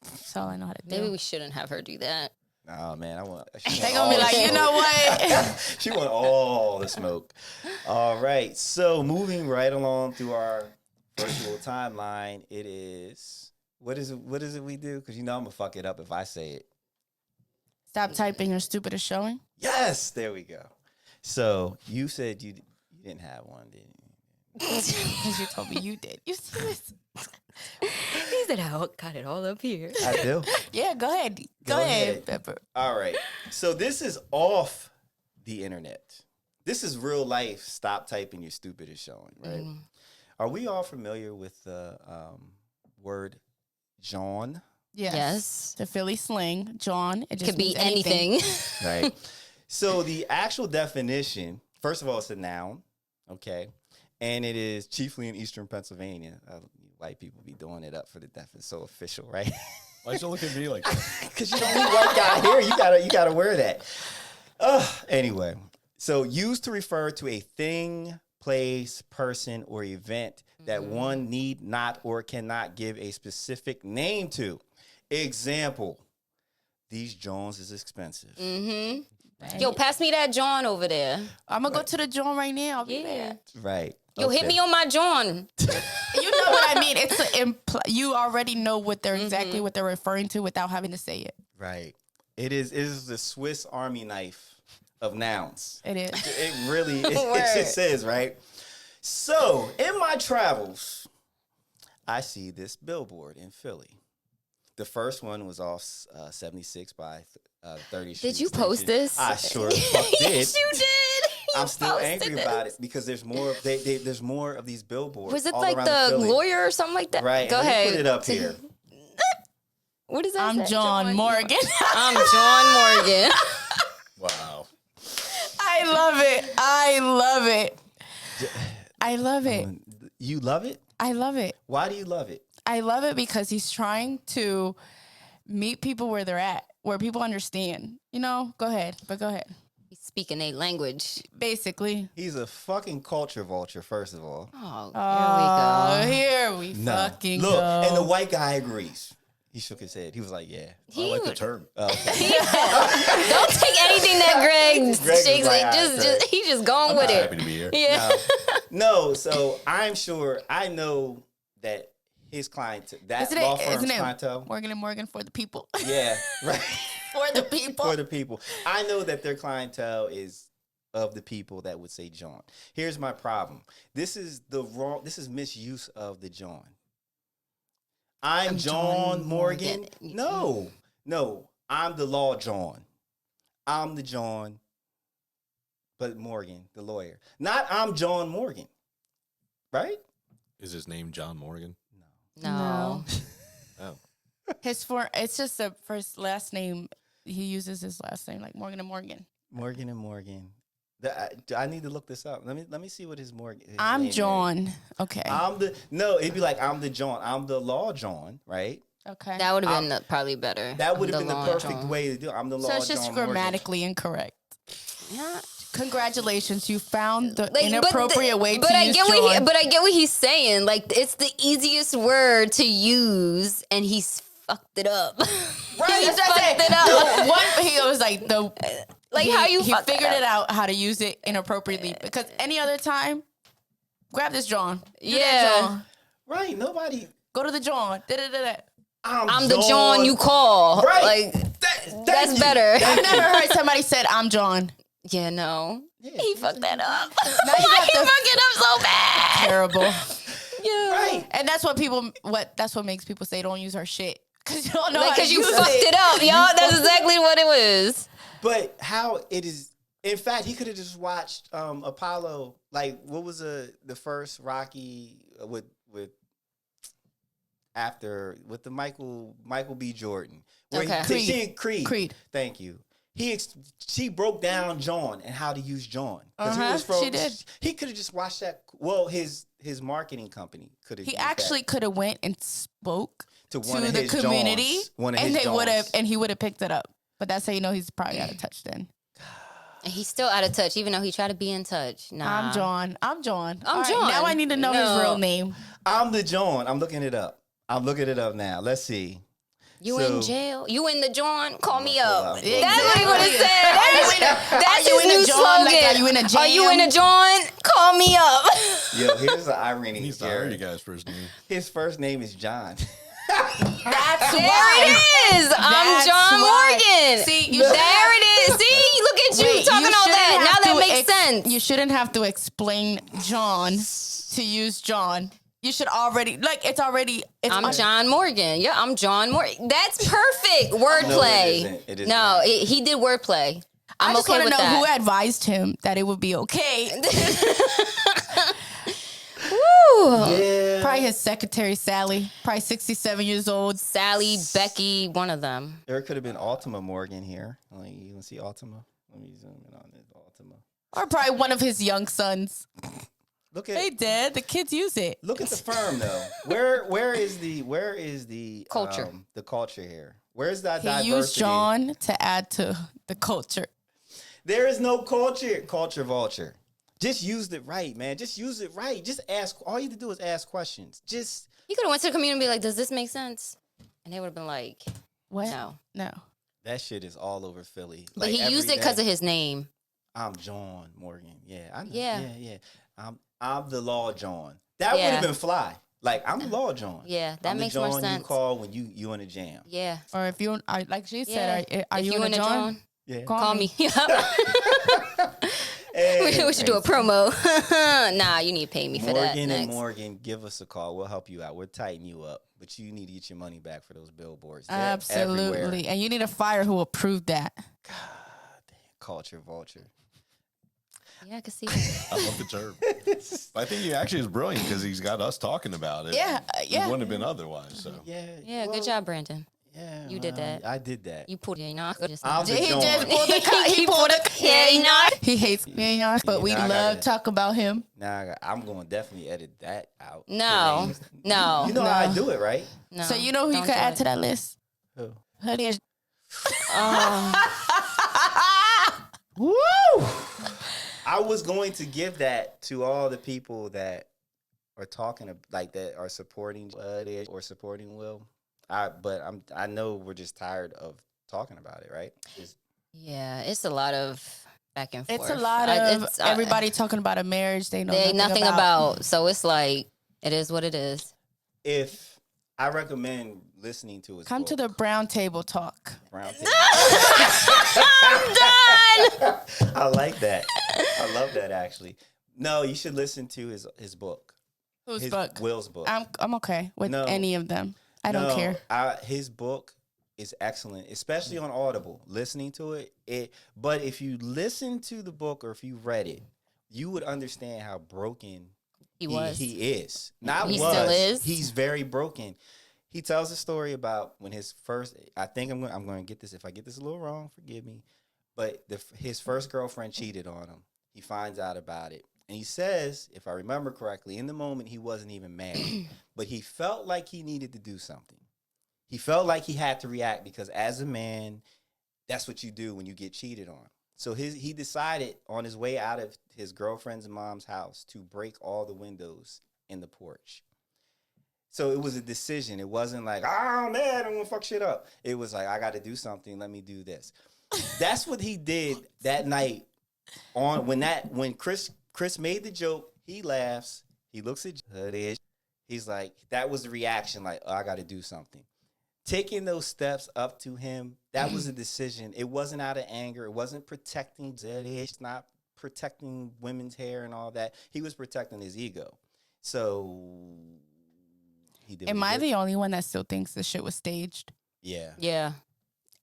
Speaker 4: That's all I know how to do.
Speaker 2: Maybe we shouldn't have her do that.
Speaker 1: Oh man, I want.
Speaker 4: They're going to be like, you know what?
Speaker 1: She want all the smoke. All right, so moving right along through our virtual timeline, it is what is it we do? Because you know I'm gonna fuck it up if I say it.
Speaker 4: Stop typing your stupidest showing.
Speaker 1: Yes, there we go. So you said you didn't have one, didn't you?
Speaker 4: Because you told me you did. You see this?
Speaker 2: He said, "I got it all up here."
Speaker 1: I do.
Speaker 4: Yeah, go ahead. Go ahead, Pepper.
Speaker 1: All right. So this is off the internet. This is real life. Stop typing your stupidest showing, right? Are we all familiar with the word John?
Speaker 2: Yes.
Speaker 4: The Philly slang, John. It just
Speaker 2: Could be
Speaker 4: means
Speaker 2: anything.
Speaker 1: Right. So the actual definition, first of all, it's a noun, okay? And it is chiefly in Eastern Pennsylvania. White people be doing it up for the deaf. It's so official, right?
Speaker 3: Why'd you look at me like that?
Speaker 1: Because you don't need white guy here. You gotta wear that. Anyway, so used to refer to a thing, place, person, or event that one need not or cannot give a specific name to. Example, these Jones is expensive.
Speaker 2: Yo, pass me that John over there.
Speaker 4: I'm going to go to the John right now. I'll be
Speaker 2: Yeah.
Speaker 4: back.
Speaker 1: Right.
Speaker 2: Yo, hit
Speaker 1: Okay.
Speaker 2: me on my John.
Speaker 4: You know what I mean? It's you already know what they're exactly what they're referring to without having to say it.
Speaker 1: Right. It is the Swiss Army knife of nouns.
Speaker 4: It is.
Speaker 1: It really
Speaker 2: Word.
Speaker 1: it says, right? So, in my travels, I see this billboard in Philly. The first one was off 76 by 30 Street.
Speaker 2: Did you post this?
Speaker 1: I sure the fuck did.
Speaker 2: Yes, you did. You
Speaker 1: I'm still
Speaker 2: posted
Speaker 1: angry
Speaker 2: this.
Speaker 1: about it because there's more. There's more of these billboards.
Speaker 2: Was it
Speaker 1: all
Speaker 2: like
Speaker 1: around
Speaker 2: the
Speaker 1: Philly.
Speaker 2: lawyer or something like that?
Speaker 1: Right.
Speaker 2: Go
Speaker 1: let me
Speaker 2: ahead.
Speaker 1: Put it up here.
Speaker 2: What is that?
Speaker 4: I'm
Speaker 2: say?
Speaker 4: John Morgan.
Speaker 2: I'm John Morgan.
Speaker 3: Wow.
Speaker 4: I love it. I love it. I love it.
Speaker 1: You love it?
Speaker 4: I love it.
Speaker 1: Why do you love it?
Speaker 4: I love it because he's trying to meet people where they're at, where people understand. You know, go ahead.
Speaker 2: He's speaking a language.
Speaker 4: Basically.
Speaker 1: He's a fucking culture vulture, first of all.
Speaker 2: Oh,
Speaker 4: Here we
Speaker 1: No.
Speaker 4: fucking
Speaker 1: Look,
Speaker 4: go.
Speaker 1: and the white guy agrees. He shook his head. He was like, yeah.
Speaker 3: I like the term.
Speaker 1: Okay.
Speaker 2: Don't take anything that Greg
Speaker 1: was
Speaker 2: shakes.
Speaker 1: like,
Speaker 2: It.
Speaker 1: all right, Greg.
Speaker 2: He's just going with
Speaker 3: Happy
Speaker 2: it.
Speaker 3: to be here.
Speaker 2: Yeah.
Speaker 1: No, so I'm sure, I know that his client, that
Speaker 4: Isn't
Speaker 1: law
Speaker 4: it,
Speaker 1: firm's
Speaker 4: isn't it
Speaker 1: clientele.
Speaker 4: Morgan and Morgan for the people?
Speaker 1: Yeah, right.
Speaker 4: For the people.
Speaker 1: For the people. I know that their clientele is of the people that would say John. Here's my problem. This is misuse of the John. I'm John Morgan.
Speaker 2: Morgan.
Speaker 1: No. I'm the law John. I'm the John, but Morgan, the lawyer. Not I'm John Morgan. Right?
Speaker 3: Is his name John Morgan?
Speaker 2: No.
Speaker 3: Oh.
Speaker 4: It's just the first last name. He uses his last name like Morgan and Morgan.
Speaker 1: Morgan and Morgan. I need to look this up. Let me see what his Morgan. His
Speaker 4: I'm
Speaker 1: name is.
Speaker 4: John. Okay.
Speaker 1: It'd be like I'm the John. I'm the law John, right?
Speaker 4: Okay.
Speaker 2: That would have been probably better.
Speaker 1: That would have been the
Speaker 2: law
Speaker 1: perfect
Speaker 2: John.
Speaker 1: way to do it. I'm the law
Speaker 4: So it's just
Speaker 1: John Morgan.
Speaker 4: grammatically incorrect.
Speaker 2: Yeah.
Speaker 4: Congratulations, you found the
Speaker 2: Like,
Speaker 4: inappropriate way to
Speaker 2: but I
Speaker 4: use
Speaker 2: get
Speaker 4: John.
Speaker 2: but I get what he's saying. Like it's the easiest word to use, and he's fucked it up.
Speaker 4: Right,
Speaker 2: He
Speaker 4: that's
Speaker 2: fucked
Speaker 4: it.
Speaker 2: it up.
Speaker 4: No, he was like
Speaker 2: Like how you
Speaker 4: he
Speaker 2: fucked
Speaker 4: figured
Speaker 2: it
Speaker 4: it out how to use it inappropriately because any other time, grab this John. Do that,
Speaker 2: Yeah.
Speaker 4: John.
Speaker 1: Right? Nobody.
Speaker 4: Go to the John. Da-da-da-da.
Speaker 2: I'm the John you call.
Speaker 1: Right.
Speaker 2: Like that's better.
Speaker 4: I've never heard somebody said, I'm John.
Speaker 2: Yeah, no.
Speaker 1: Yeah,
Speaker 2: He fucked that up.
Speaker 4: Now you got
Speaker 2: He
Speaker 4: the-
Speaker 2: fucked it up so bad.
Speaker 4: Terrible.
Speaker 2: Yeah.
Speaker 1: Right.
Speaker 4: And that's what makes people say don't use her shit. Because you don't know
Speaker 2: Like,
Speaker 4: how to
Speaker 2: cause you
Speaker 4: use
Speaker 2: fucked it up, y'all. That's exactly what it was.
Speaker 1: But how it is, in fact, he could have just watched Apollo. Like, what was the first Rocky with the Michael B. Jordan? Where
Speaker 2: Okay.
Speaker 1: Creed. Thank you. She broke down John and how to use John.
Speaker 4: She did.
Speaker 1: He could have just watched that. Well, his marketing company could have.
Speaker 4: He actually could have went and spoke
Speaker 1: to
Speaker 4: the community, and he would have picked it up. But that's how you know he's probably out of touch then.
Speaker 2: And he's still out of touch, even though he tried to be in touch. Nah.
Speaker 4: I'm John.
Speaker 2: I'm
Speaker 4: All right,
Speaker 2: John.
Speaker 4: now I need to know his real name.
Speaker 1: I'm the John. I'm looking it up. now. Let's see.
Speaker 2: You in jail? You in the John? Call me up.
Speaker 1: Exactly.
Speaker 2: That's what he would have said. That's
Speaker 4: you
Speaker 2: his
Speaker 4: in a
Speaker 2: new
Speaker 4: John?
Speaker 2: slogan.
Speaker 4: Like, are you in a jam?
Speaker 2: Are you in a John? Call me up.
Speaker 1: Yo, here's the irony.
Speaker 3: He's the
Speaker 1: Jared.
Speaker 3: irony guy's first name.
Speaker 1: His first name is John.
Speaker 4: That's
Speaker 2: There
Speaker 4: why.
Speaker 2: it is. I'm
Speaker 4: That's
Speaker 2: John
Speaker 4: why.
Speaker 2: Morgan.
Speaker 4: See,
Speaker 2: there it is. See, look at you
Speaker 4: Wait,
Speaker 2: talking all
Speaker 4: shouldn't
Speaker 2: that.
Speaker 4: have
Speaker 2: Now that
Speaker 4: to
Speaker 2: makes sense.
Speaker 4: You shouldn't have to explain John to use John. You should already
Speaker 2: I'm John Morgan. Yeah, I'm John Morgan. That's perfect
Speaker 1: No,
Speaker 2: wordplay.
Speaker 1: it isn't. It is
Speaker 2: no,
Speaker 1: not.
Speaker 2: he did wordplay.
Speaker 4: I
Speaker 2: I'm
Speaker 4: just
Speaker 2: okay
Speaker 4: want
Speaker 2: with
Speaker 4: to know
Speaker 2: that.
Speaker 4: who advised him that it would be okay.
Speaker 2: Woo.
Speaker 1: Yeah.
Speaker 4: Probably his secretary, Sally. Probably 67 years old.
Speaker 2: Sally, Becky, one of them.
Speaker 1: There could have been Ultima Morgan here. Like, you can see Ultima. Let me zoom in on this Ultima.
Speaker 4: Or probably one of his young sons.
Speaker 1: Look at
Speaker 4: Hey, Dad, the kids use it.
Speaker 1: look at the firm though. Where is the
Speaker 2: Culture.
Speaker 1: The culture here. Where's that
Speaker 4: He
Speaker 1: diversity?
Speaker 4: used John to add to the culture.
Speaker 1: There is no culture. Culture vulture. Just use it right, man. Just use it right. Just ask. All you have to do is ask questions. Just
Speaker 2: He could have went to the community and be like, does this make sense? And they would have been like,
Speaker 4: What?
Speaker 2: no.
Speaker 1: that shit is all over Philly.
Speaker 2: But he used it because of his name.
Speaker 1: I'm John Morgan. Yeah, I know.
Speaker 2: Yeah.
Speaker 1: Yeah. I'm the Law John. That would
Speaker 2: Yeah.
Speaker 1: have been fly. Like, I'm the Law John.
Speaker 2: Yeah, that
Speaker 1: I'm
Speaker 2: makes
Speaker 1: the
Speaker 2: more
Speaker 1: John
Speaker 2: sense.
Speaker 1: you call when you in a jam.
Speaker 2: Yeah.
Speaker 4: Or if you, like she said,
Speaker 2: Yeah.
Speaker 4: are
Speaker 2: If
Speaker 4: you in a John?
Speaker 1: Yeah.
Speaker 2: Call me.
Speaker 1: Hey,
Speaker 2: we should do a promo. Nah, you need to pay me for that.
Speaker 1: Morgan and
Speaker 2: Next.
Speaker 1: Morgan, give us a call. We'll help you out. We'll tighten you up. But you need to get your money back for those billboards. They're
Speaker 4: Absolutely.
Speaker 1: everywhere.
Speaker 4: And you need a fire who will approve that.
Speaker 1: God damn, culture vulture.
Speaker 2: Yeah, I can see that.
Speaker 3: I love the term. But I think he actually is brilliant because he's got us talking about it.
Speaker 4: Yeah,
Speaker 3: It
Speaker 4: yeah.
Speaker 3: wouldn't have been otherwise. So
Speaker 1: Yeah.
Speaker 2: Yeah,
Speaker 1: well,
Speaker 2: good job, Brandon.
Speaker 1: Yeah.
Speaker 2: You did that.
Speaker 1: I did that.
Speaker 2: You put it, you know.
Speaker 1: I'm the
Speaker 4: He
Speaker 1: John.
Speaker 4: just pulled the
Speaker 2: He pulled a yeah, you know.
Speaker 4: He hates me, but we
Speaker 1: Yeah, I
Speaker 4: love
Speaker 1: gotta-
Speaker 4: talk about him.
Speaker 1: Nah, I'm going to definitely edit that out.
Speaker 2: No, no,
Speaker 1: You know how I do it, right?
Speaker 2: no.
Speaker 4: So you know who you
Speaker 2: don't
Speaker 4: could
Speaker 2: do
Speaker 4: add
Speaker 2: it.
Speaker 4: to that list?
Speaker 1: Who?
Speaker 4: Honey is
Speaker 1: Woo! I was going to give that to all the people that are talking like that are supporting or supporting Will. But I know we're just tired of talking about it, right?
Speaker 2: Yeah, it's a lot of back and forth.
Speaker 4: It's a lot of
Speaker 2: It's,
Speaker 4: everybody talking about a marriage they know
Speaker 2: they
Speaker 4: nothing,
Speaker 2: nothing about. So it's like it is what it is.
Speaker 1: If I recommend listening to his
Speaker 4: Come
Speaker 1: book,
Speaker 4: to the brown table talk.
Speaker 1: Brown Table.
Speaker 2: I'm done.
Speaker 1: I like that. I love that actually. No, you should listen to his book.
Speaker 4: Whose
Speaker 1: His
Speaker 4: book?
Speaker 1: Will's book.
Speaker 4: I'm okay with
Speaker 1: No.
Speaker 4: any of them. I don't care.
Speaker 1: His book is excellent, especially on Audible. Listening to it. But if you listen to the book or if you read it, you would understand how broken
Speaker 2: He was.
Speaker 1: He is. Not
Speaker 2: He
Speaker 1: was.
Speaker 2: still is.
Speaker 1: He's very broken. He tells a story about when his first. I think I'm going to get this. If I get this a little wrong, forgive me. But his first girlfriend cheated on him. He finds out about it. And he says, if I remember correctly, in the moment he wasn't even married, but he felt like he needed to do something. He felt like he had to react because as a man, that's what you do when you get cheated on. So he decided on his way out of his girlfriend's mom's house to break all the windows in the porch. So it was a decision. It wasn't like, oh man, I'm gonna fuck shit up. It was like, I got to do something. Let me do this. That's what he did that night. When Chris made the joke, he laughs. He looks at Hoodish. He's like, that was the reaction. Like, oh, I got to do something. taking those steps up to him, that was a decision. It wasn't out of anger. It wasn't protecting it's not protecting women's hair and all that. He was protecting his ego. So he did.
Speaker 4: Am I the only one that still thinks this shit was staged?
Speaker 1: Yeah.
Speaker 2: Yeah.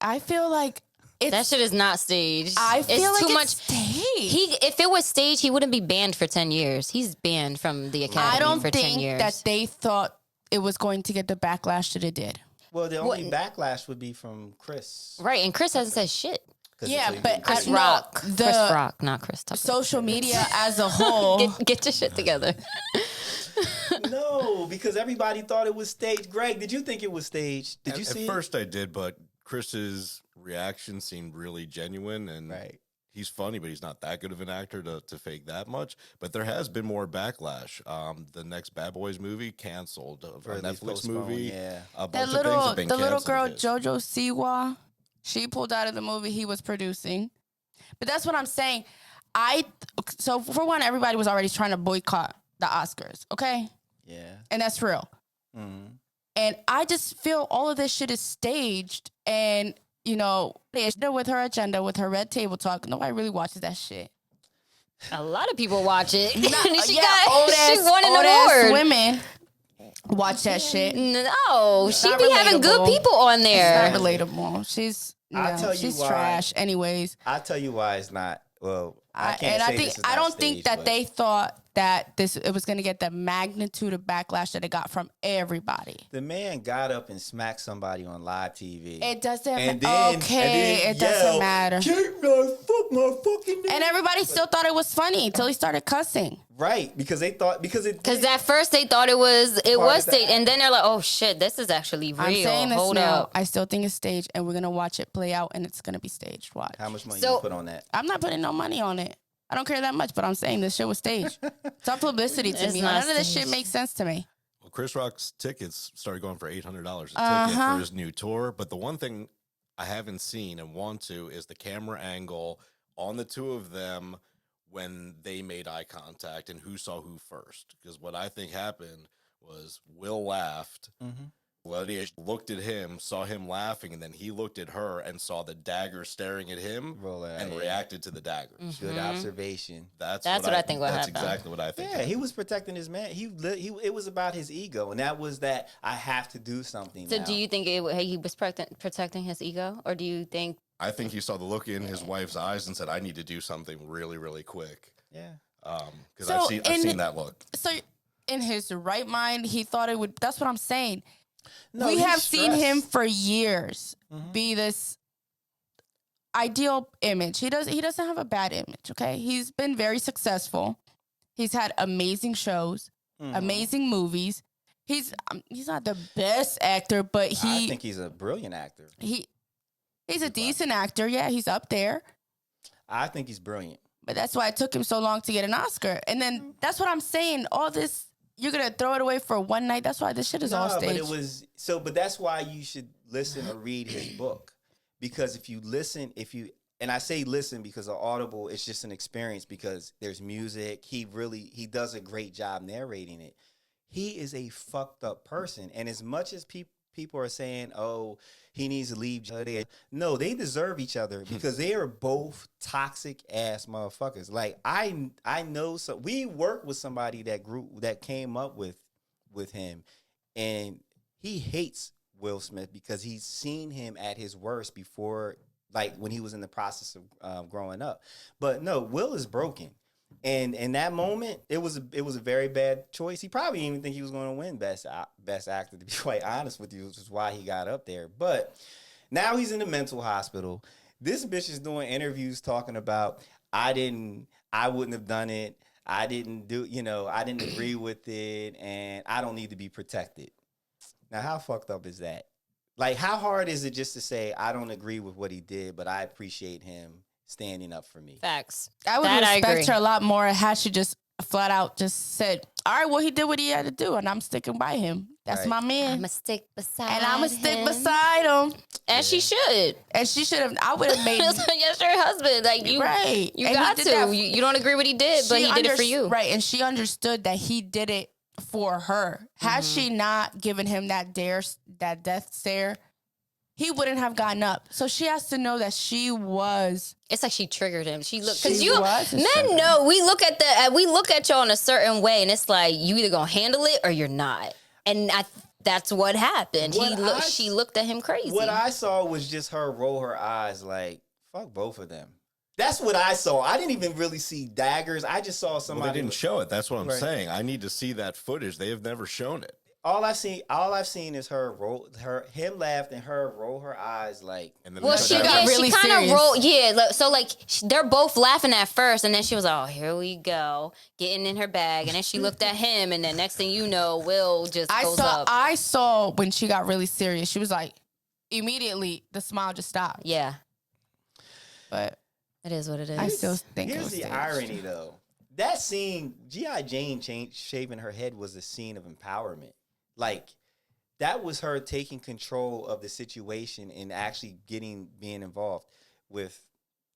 Speaker 4: I feel like
Speaker 2: That shit is not staged.
Speaker 4: I feel
Speaker 2: it's
Speaker 4: like
Speaker 2: too
Speaker 4: it's
Speaker 2: much.
Speaker 4: staged.
Speaker 2: If it was staged, he wouldn't be banned for 10 years. He's banned from the academy
Speaker 4: I don't
Speaker 2: for 10
Speaker 4: think
Speaker 2: years.
Speaker 4: that they thought it was going to get the backlash that it did.
Speaker 1: Well, the only backlash would be from Chris.
Speaker 2: Right, and Chris hasn't said shit.
Speaker 4: Yeah, but
Speaker 2: Chris
Speaker 4: no,
Speaker 2: Rock.
Speaker 4: the
Speaker 2: Chris Rock, not Chris Tucker.
Speaker 4: social media as a whole.
Speaker 2: Get your shit together.
Speaker 1: No, because everybody thought it was staged. Greg, did you think it was staged? Did you see
Speaker 3: At first I did, but Chris's reaction seemed really genuine, and
Speaker 1: Right.
Speaker 3: he's funny, but he's not that good of an actor to fake that much. But there has been more backlash. The next Bad Boys movie canceled. A
Speaker 1: Or at least
Speaker 3: Netflix
Speaker 1: postponed,
Speaker 3: movie.
Speaker 1: yeah.
Speaker 3: A
Speaker 4: That
Speaker 3: bunch of things have been
Speaker 4: the little
Speaker 3: canceled
Speaker 4: girl
Speaker 3: of his.
Speaker 4: Jojo Siwa, she pulled out of the movie he was producing. But that's what I'm saying. So for one, everybody was already trying to boycott the Oscars, okay?
Speaker 1: Yeah.
Speaker 4: And that's real.
Speaker 1: Mm-hmm.
Speaker 4: And I just feel all of this shit is staged, and you know, with her agenda, with her red table talk, nobody really watches that shit.
Speaker 2: A lot of people watch it.
Speaker 4: Old
Speaker 2: she
Speaker 4: ass,
Speaker 2: won an
Speaker 4: old ass
Speaker 2: award.
Speaker 4: women watch that shit.
Speaker 2: No, she
Speaker 4: not
Speaker 2: be having good
Speaker 4: relatable.
Speaker 2: people on there.
Speaker 4: It's not relatable. She's
Speaker 1: why.
Speaker 4: trash. Anyways,
Speaker 1: I'll tell you why it's not. Well, I can't
Speaker 4: and
Speaker 1: say
Speaker 4: I think
Speaker 1: this is
Speaker 4: I
Speaker 1: not
Speaker 4: don't think
Speaker 1: staged,
Speaker 4: that
Speaker 1: but
Speaker 4: they thought that it was going to get the magnitude of backlash that it got from everybody.
Speaker 1: the man got up and smacked somebody on live TV.
Speaker 4: It doesn't.
Speaker 1: And
Speaker 4: matter.
Speaker 1: then-
Speaker 4: Okay,
Speaker 1: and then
Speaker 4: it doesn't
Speaker 1: yelled,
Speaker 4: matter.
Speaker 1: "Keep my fucking name."
Speaker 4: And everybody still thought it was funny until he started cussing.
Speaker 1: Right, because they thought because
Speaker 2: at first they thought it was
Speaker 1: of the
Speaker 2: staged, and then they're like, "Oh shit, this is actually real."
Speaker 4: I'm saying this
Speaker 2: Hold
Speaker 4: now.
Speaker 2: up.
Speaker 4: I still think it's staged, and we're gonna watch it play out, and it's gonna be staged. Watch.
Speaker 1: how much money
Speaker 2: So-
Speaker 1: you put on that?
Speaker 4: I'm not putting no money on it. I don't care that much, but I'm saying this shit was staged. It's all publicity to
Speaker 2: It's
Speaker 4: me.
Speaker 2: not
Speaker 4: None of this shit
Speaker 2: staged.
Speaker 4: makes sense to me.
Speaker 3: Well, Chris Rock's tickets started going for $800 a ticket
Speaker 4: Uh-huh.
Speaker 3: for his new tour. But the one thing I haven't seen and want to is the camera angle on the two of them when they made eye contact and who saw who first. Because what I think happened was Will laughed.
Speaker 1: Mm-hmm.
Speaker 3: Lydia looked at him, saw him laughing, and then he looked at her and saw the dagger staring at him and reacted to the dagger.
Speaker 1: Good observation.
Speaker 3: That's
Speaker 2: what I think what
Speaker 3: That's
Speaker 2: happened.
Speaker 3: exactly what I think.
Speaker 1: Yeah, he was protecting his man. He it was about his ego, and that was that I have to do something.
Speaker 2: So
Speaker 1: now.
Speaker 2: do you think he was protecting his ego, or do you think?
Speaker 3: I think he saw the look in his wife's eyes and said, "I need to do something really, really quick."
Speaker 1: Yeah.
Speaker 3: Because
Speaker 4: So
Speaker 3: I've seen that look.
Speaker 4: So in his right mind, he thought it would. That's what I'm saying.
Speaker 1: No,
Speaker 4: We
Speaker 1: he's
Speaker 4: have seen him
Speaker 1: stressed.
Speaker 4: for years be this ideal image. He doesn't have a bad image, okay? He's been very successful. He's had amazing shows, amazing movies. He's not the best actor, but
Speaker 1: I think he's a brilliant actor.
Speaker 4: he's a decent actor. Yeah, he's up there.
Speaker 1: I think he's brilliant.
Speaker 4: But that's why it took him so long to get an Oscar. And then that's what I'm saying. All this, you're going to throw it away for one night. That's why this shit is all
Speaker 1: No,
Speaker 4: staged.
Speaker 1: but it was so. But that's why you should listen or read his book, because if you listen, and I say listen because of Audible, it's just an experience because there's music. He does a great job narrating it. He is a fucked up person, and as much as people are saying, "Oh, he needs to leave," no, they deserve each other because they are both toxic ass motherfuckers. Like I know so we worked with somebody that came up with him, and he hates Will Smith because he's seen him at his worst before, like when he was in the process of growing up. But no, Will is broken. And in that moment, it was a very bad choice. He probably didn't even think he was going to win best actor, to be quite honest with you, which is why he got up there. But now he's in the mental hospital. This bitch is doing interviews talking about I wouldn't have done it. I didn't agree with it, and I don't need to be protected. Now, how fucked up is that? Like, how hard is it just to say I don't agree with what he did, but I appreciate him standing up for me?
Speaker 2: Facts.
Speaker 4: I would
Speaker 2: That I
Speaker 4: respect
Speaker 2: agree.
Speaker 4: her a lot more had she just flat out just said, all right, well, he did what he had to do, and I'm sticking by him. That's
Speaker 1: Right.
Speaker 4: my man.
Speaker 2: I'ma stick beside
Speaker 4: And I'm going to stick
Speaker 2: him.
Speaker 4: beside him.
Speaker 2: And she should.
Speaker 4: And she should have, I would have made
Speaker 2: Yes, your husband. Like you,
Speaker 4: Right.
Speaker 2: you
Speaker 4: And he
Speaker 2: got
Speaker 4: did
Speaker 2: to.
Speaker 4: that-
Speaker 2: You don't agree what he did, but
Speaker 4: she
Speaker 2: he did it for you.
Speaker 4: Right, and she understood that he did it for her. Had she not given him that death stare, he wouldn't have gotten up. So she has to know that she was.
Speaker 2: It's like she triggered him. She looked
Speaker 4: She
Speaker 2: because you
Speaker 4: was a
Speaker 2: men
Speaker 4: sugar.
Speaker 2: know we look at y'all in a certain way, and it's like you either gonna handle it or you're not. And that's what happened. She looked at him crazy.
Speaker 1: What I saw was just her roll her eyes like, fuck both of them. That's what I saw. I didn't even really see daggers. I just saw somebody.
Speaker 3: Well, they didn't show it. That's what I'm
Speaker 1: Right.
Speaker 3: saying. I need to see that footage. They have never shown it.
Speaker 1: All I've seen is him laughed and her roll her eyes like.
Speaker 3: And then
Speaker 2: Well,
Speaker 3: they
Speaker 2: she
Speaker 3: put
Speaker 4: got
Speaker 3: that-
Speaker 4: really
Speaker 2: she kind of
Speaker 4: serious.
Speaker 2: rolled. Yeah, so like they're both laughing at first, and then she was like, "Oh, here we go," getting in her bag, and then she looked at him, and then next thing you know, Will just goes up.
Speaker 4: I saw when she got really serious. She was like, immediately the smile just stopped.
Speaker 2: Yeah,
Speaker 4: But
Speaker 2: it is what it is.
Speaker 4: I still think it
Speaker 1: Here's
Speaker 4: was
Speaker 1: the
Speaker 4: staged.
Speaker 1: irony, though. That scene, G.I. Jane shaving her head was a scene of empowerment. Like, that was her taking control of the situation and actually being involved with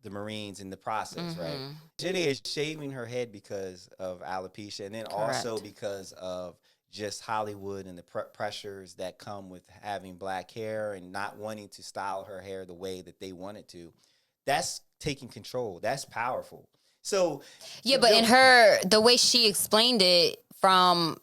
Speaker 1: the Marines in the process, right? It is shaving her head because of alopecia, and then also
Speaker 2: Correct.
Speaker 1: because of just Hollywood and the pressures that come with having black hair and not wanting to style her hair the way that they want it to. That's taking control. That's powerful. So
Speaker 2: Yeah, but the way she explained it, from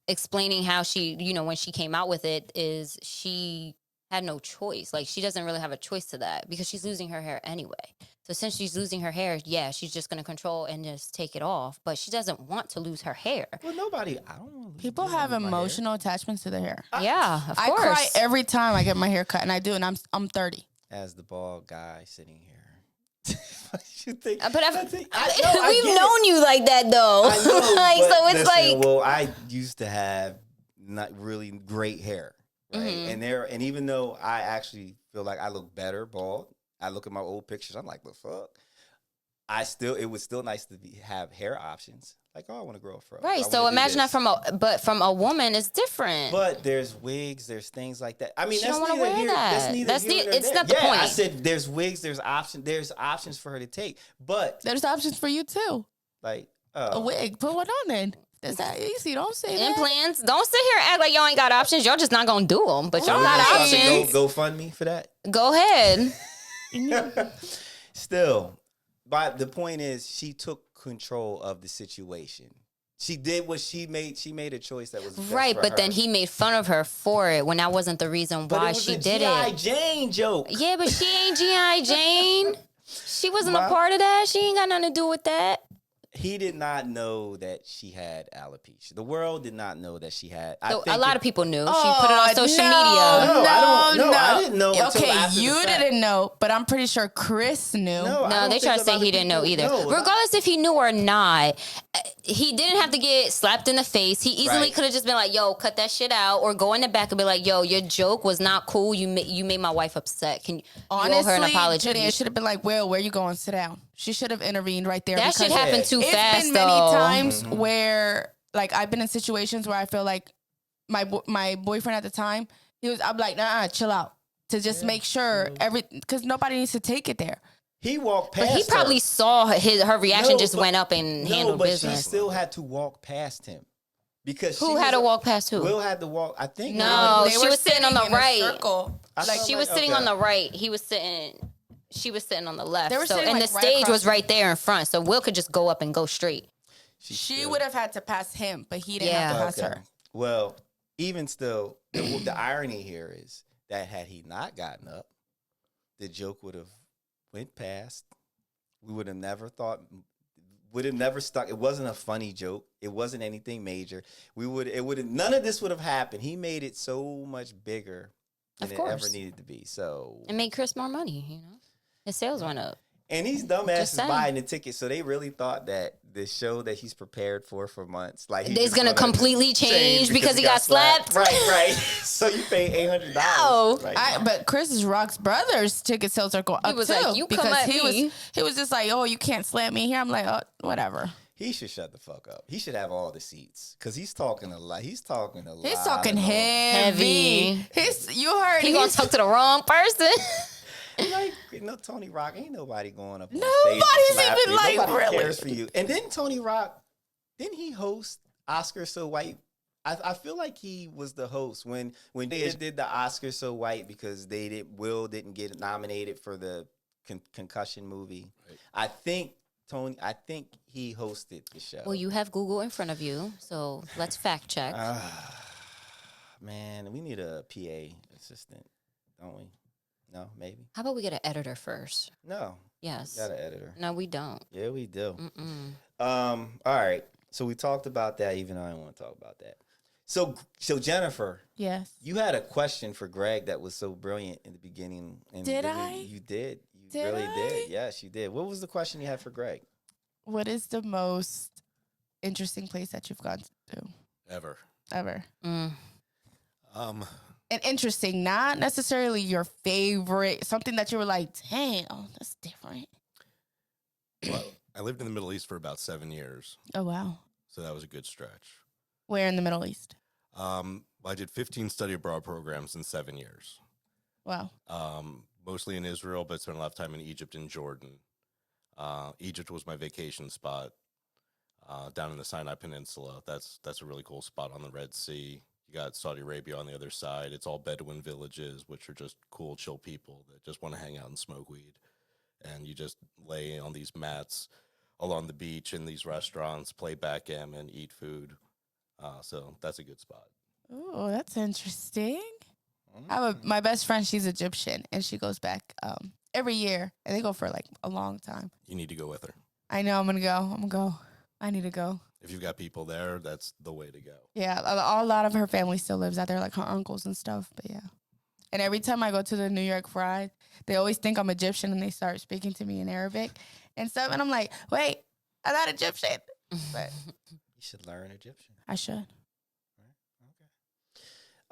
Speaker 2: explaining how she, when she came out with it, is she had no choice. Like, she doesn't really have a choice to that because she's losing her hair anyway. So since she's losing her hair, yeah, she's just going to control and just take it off. But she doesn't want to lose her hair.
Speaker 1: well, nobody. I don't want to.
Speaker 4: People have emotional attachments to their hair.
Speaker 2: Yeah, of
Speaker 4: I
Speaker 2: course.
Speaker 4: cry every time I get my hair cut, and I do, and I'm 30.
Speaker 1: As the bald guy sitting here. You think,
Speaker 2: But
Speaker 1: I
Speaker 2: we've
Speaker 1: get it.
Speaker 2: known you like that, though.
Speaker 1: I know,
Speaker 2: like,
Speaker 1: but
Speaker 2: so it's
Speaker 1: listen,
Speaker 2: like,
Speaker 1: well, I used to have not really great hair, right? And even though I actually feel like I look better bald, I look at my old pictures, I'm like, the fuck. It was still nice to have hair options. Like, oh, I want to grow a fro.
Speaker 2: right.
Speaker 1: I
Speaker 2: So
Speaker 1: wanna do
Speaker 2: imagine
Speaker 1: this.
Speaker 2: that from a woman, it's different.
Speaker 1: But there's wigs, there's things like that. I mean,
Speaker 2: She
Speaker 1: that's
Speaker 2: don't wanna
Speaker 1: neither
Speaker 2: wear
Speaker 1: here.
Speaker 2: that.
Speaker 1: That's neither
Speaker 2: That's
Speaker 1: here
Speaker 2: the-
Speaker 1: nor
Speaker 2: it's
Speaker 1: there.
Speaker 2: not the
Speaker 1: I
Speaker 2: point.
Speaker 1: said there's wigs, there's options for her to take. But
Speaker 4: There's options for you too.
Speaker 1: like,
Speaker 4: A wig, put one on then. That's that easy. Don't say that.
Speaker 2: Implants. Don't sit here and act like y'all ain't got options. Y'all just not gonna do them. But y'all got
Speaker 1: Shout out to
Speaker 2: options.
Speaker 1: Go fund me for that.
Speaker 2: Go ahead.
Speaker 1: Still, but the point is, she took control of the situation. She did what she made. She made a choice that was best
Speaker 2: Right,
Speaker 1: for
Speaker 2: but
Speaker 1: her.
Speaker 2: then he made fun of her for it when that wasn't the reason
Speaker 1: But
Speaker 2: why
Speaker 1: it was
Speaker 2: she
Speaker 1: a
Speaker 2: did
Speaker 1: G.I.
Speaker 2: it.
Speaker 1: Jane joke.
Speaker 2: Yeah, but she ain't G.I. Jane. She wasn't
Speaker 1: My-
Speaker 2: a part of that. She ain't got nothing to do with that.
Speaker 1: He did not know that she had alopecia. The world did not know that she had.
Speaker 2: So a lot of people knew. She put it
Speaker 4: Oh,
Speaker 2: on social
Speaker 1: No,
Speaker 2: media.
Speaker 1: I don't know. I didn't know until
Speaker 4: Okay,
Speaker 1: after the
Speaker 4: you
Speaker 1: fact.
Speaker 4: didn't know, but I'm pretty sure Chris knew.
Speaker 1: No, I
Speaker 2: No,
Speaker 1: don't
Speaker 2: they
Speaker 1: think
Speaker 2: try
Speaker 1: a
Speaker 2: to say
Speaker 1: lot
Speaker 2: he
Speaker 1: of
Speaker 2: didn't know
Speaker 1: people
Speaker 2: either.
Speaker 1: know.
Speaker 2: Regardless if he knew or not, he didn't have to get slapped in the face. He easily
Speaker 1: Right.
Speaker 2: could have just been like, "Yo, cut that shit out," or go in the back and be like, "Yo, your joke was not cool. You made my wife upset. Can you owe her an
Speaker 4: Honestly,
Speaker 2: apology?"
Speaker 4: Jenny, it should have been like, "Will, where you going? Sit down." She should have intervened right there.
Speaker 2: That shit
Speaker 4: because
Speaker 2: happened too
Speaker 4: it's
Speaker 2: fast.
Speaker 4: been many
Speaker 2: though.
Speaker 4: times where, like, I've been in situations where I feel like my boyfriend at the time, I'm like, nah, chill out, to just make sure because nobody needs to take it there.
Speaker 1: He walked past
Speaker 2: But he probably
Speaker 1: her.
Speaker 2: saw her reaction
Speaker 1: No,
Speaker 2: just
Speaker 1: but-
Speaker 2: went up and handled
Speaker 1: but
Speaker 2: business.
Speaker 1: she still had to walk past him because
Speaker 2: Who had to walk past who?
Speaker 1: Will had to walk. I think.
Speaker 2: No,
Speaker 4: They
Speaker 2: she
Speaker 4: were
Speaker 2: was sitting on the
Speaker 4: in a
Speaker 2: right.
Speaker 4: circle.
Speaker 1: I
Speaker 2: Like
Speaker 1: felt
Speaker 2: she was sitting
Speaker 1: okay.
Speaker 2: on the right. She was sitting on the left.
Speaker 4: They were
Speaker 2: So
Speaker 4: sitting,
Speaker 2: and
Speaker 4: like,
Speaker 2: the
Speaker 4: right
Speaker 2: stage
Speaker 4: across
Speaker 2: was right there in front. So Will could just go up and go straight.
Speaker 4: She would have had to pass him, but he didn't have to
Speaker 2: Yeah.
Speaker 4: pass her.
Speaker 1: Well, even still, the irony here is that had he not gotten up, the joke would have went past. We would have never thought. Would have never stuck. It wasn't a funny joke. It wasn't anything major. None of this would have happened. He made it so much bigger than
Speaker 2: Of
Speaker 1: it ever
Speaker 2: course.
Speaker 1: needed to be. So,
Speaker 2: It made Chris more money, His sales went up.
Speaker 1: and these
Speaker 2: Just
Speaker 1: dumbasses
Speaker 2: saying.
Speaker 1: buying the tickets, so they really thought that the show that he's prepared for months, like he's
Speaker 2: It's
Speaker 1: just
Speaker 2: gonna completely change because he got slapped?
Speaker 1: Right. So you pay $800.
Speaker 2: No.
Speaker 1: Right.
Speaker 4: But Chris Rock's brother's ticket sales are going up
Speaker 2: was
Speaker 4: too.
Speaker 2: like, "You come
Speaker 4: because
Speaker 2: at me."
Speaker 4: he was just like, "Oh, you can't slam me here." I'm like, "Oh, whatever."
Speaker 1: He should shut the fuck up. He should have all the seats because he's talking a lot. He's talking a lot.
Speaker 4: He's talking
Speaker 1: of-
Speaker 4: heavy. You heard
Speaker 2: He gonna
Speaker 4: he's-
Speaker 2: talk to the wrong person.
Speaker 1: Like, Tony Rock, ain't nobody going up on
Speaker 4: Nobody's
Speaker 1: stage to slap
Speaker 4: even
Speaker 1: you.
Speaker 4: like,
Speaker 1: Nobody
Speaker 4: really.
Speaker 1: cares for you. And then Tony Rock, didn't he host Oscar So White? I feel like he was the host when they did the Oscars so white because Will didn't get nominated for the concussion movie.
Speaker 3: Right.
Speaker 1: I think he hosted the show.
Speaker 2: Well, you have Google in front of you, so let's fact check.
Speaker 1: Man, we need a PA assistant, don't we? No, maybe.
Speaker 2: How about we get an editor first?
Speaker 1: No.
Speaker 2: Yes.
Speaker 1: We got an editor.
Speaker 2: No, we don't.
Speaker 1: Yeah, we do.
Speaker 2: Mm-mm.
Speaker 1: All right. So we talked about that, even though I don't want to talk about that. So Jennifer,
Speaker 4: Yes.
Speaker 1: you had a question for Greg that was so brilliant in the beginning. And
Speaker 4: Did
Speaker 1: really,
Speaker 4: I?
Speaker 1: You did. You
Speaker 4: Did
Speaker 1: really
Speaker 4: I?
Speaker 1: did. Yes, you did. What was the question you had for Greg?
Speaker 4: What is the most interesting place that you've gone to
Speaker 3: Ever.
Speaker 4: ever?
Speaker 2: Mm.
Speaker 4: And interesting, not necessarily your favorite, something that you were like, damn, that's different.
Speaker 3: Well, I lived in the Middle East for about 7 years,
Speaker 4: Oh, wow.
Speaker 3: so that was a good stretch.
Speaker 4: Where in the Middle East?
Speaker 3: I did 15 study abroad programs in 7 years.
Speaker 4: Wow.
Speaker 3: Mostly in Israel, but spent a lot of time in Egypt and Jordan. Egypt was my vacation spot down in the Sinai Peninsula. That's a really cool spot on the Red Sea. You got Saudi Arabia on the other side. It's all Bedouin villages, which are just cool, chill people that just want to hang out and smoke weed. And you just lay on these mats along the beach in these restaurants, play backgammon, eat food. So that's a good spot.
Speaker 4: Oh, that's interesting. My best friend, she's Egyptian, and she goes back every year, and they go for like a long time.
Speaker 3: You need to go with her.
Speaker 4: I know. I'm gonna go. I need to go.
Speaker 3: If you've got people there, that's the way to go.
Speaker 4: Yeah, a lot of her family still lives out there, like her uncles and stuff. But yeah, and every time I go to the New York Fried, they always think I'm Egyptian, and they start speaking to me in Arabic and stuff. And I'm like, wait, I'm not Egyptian, but
Speaker 1: You should learn Egyptian.
Speaker 4: I should.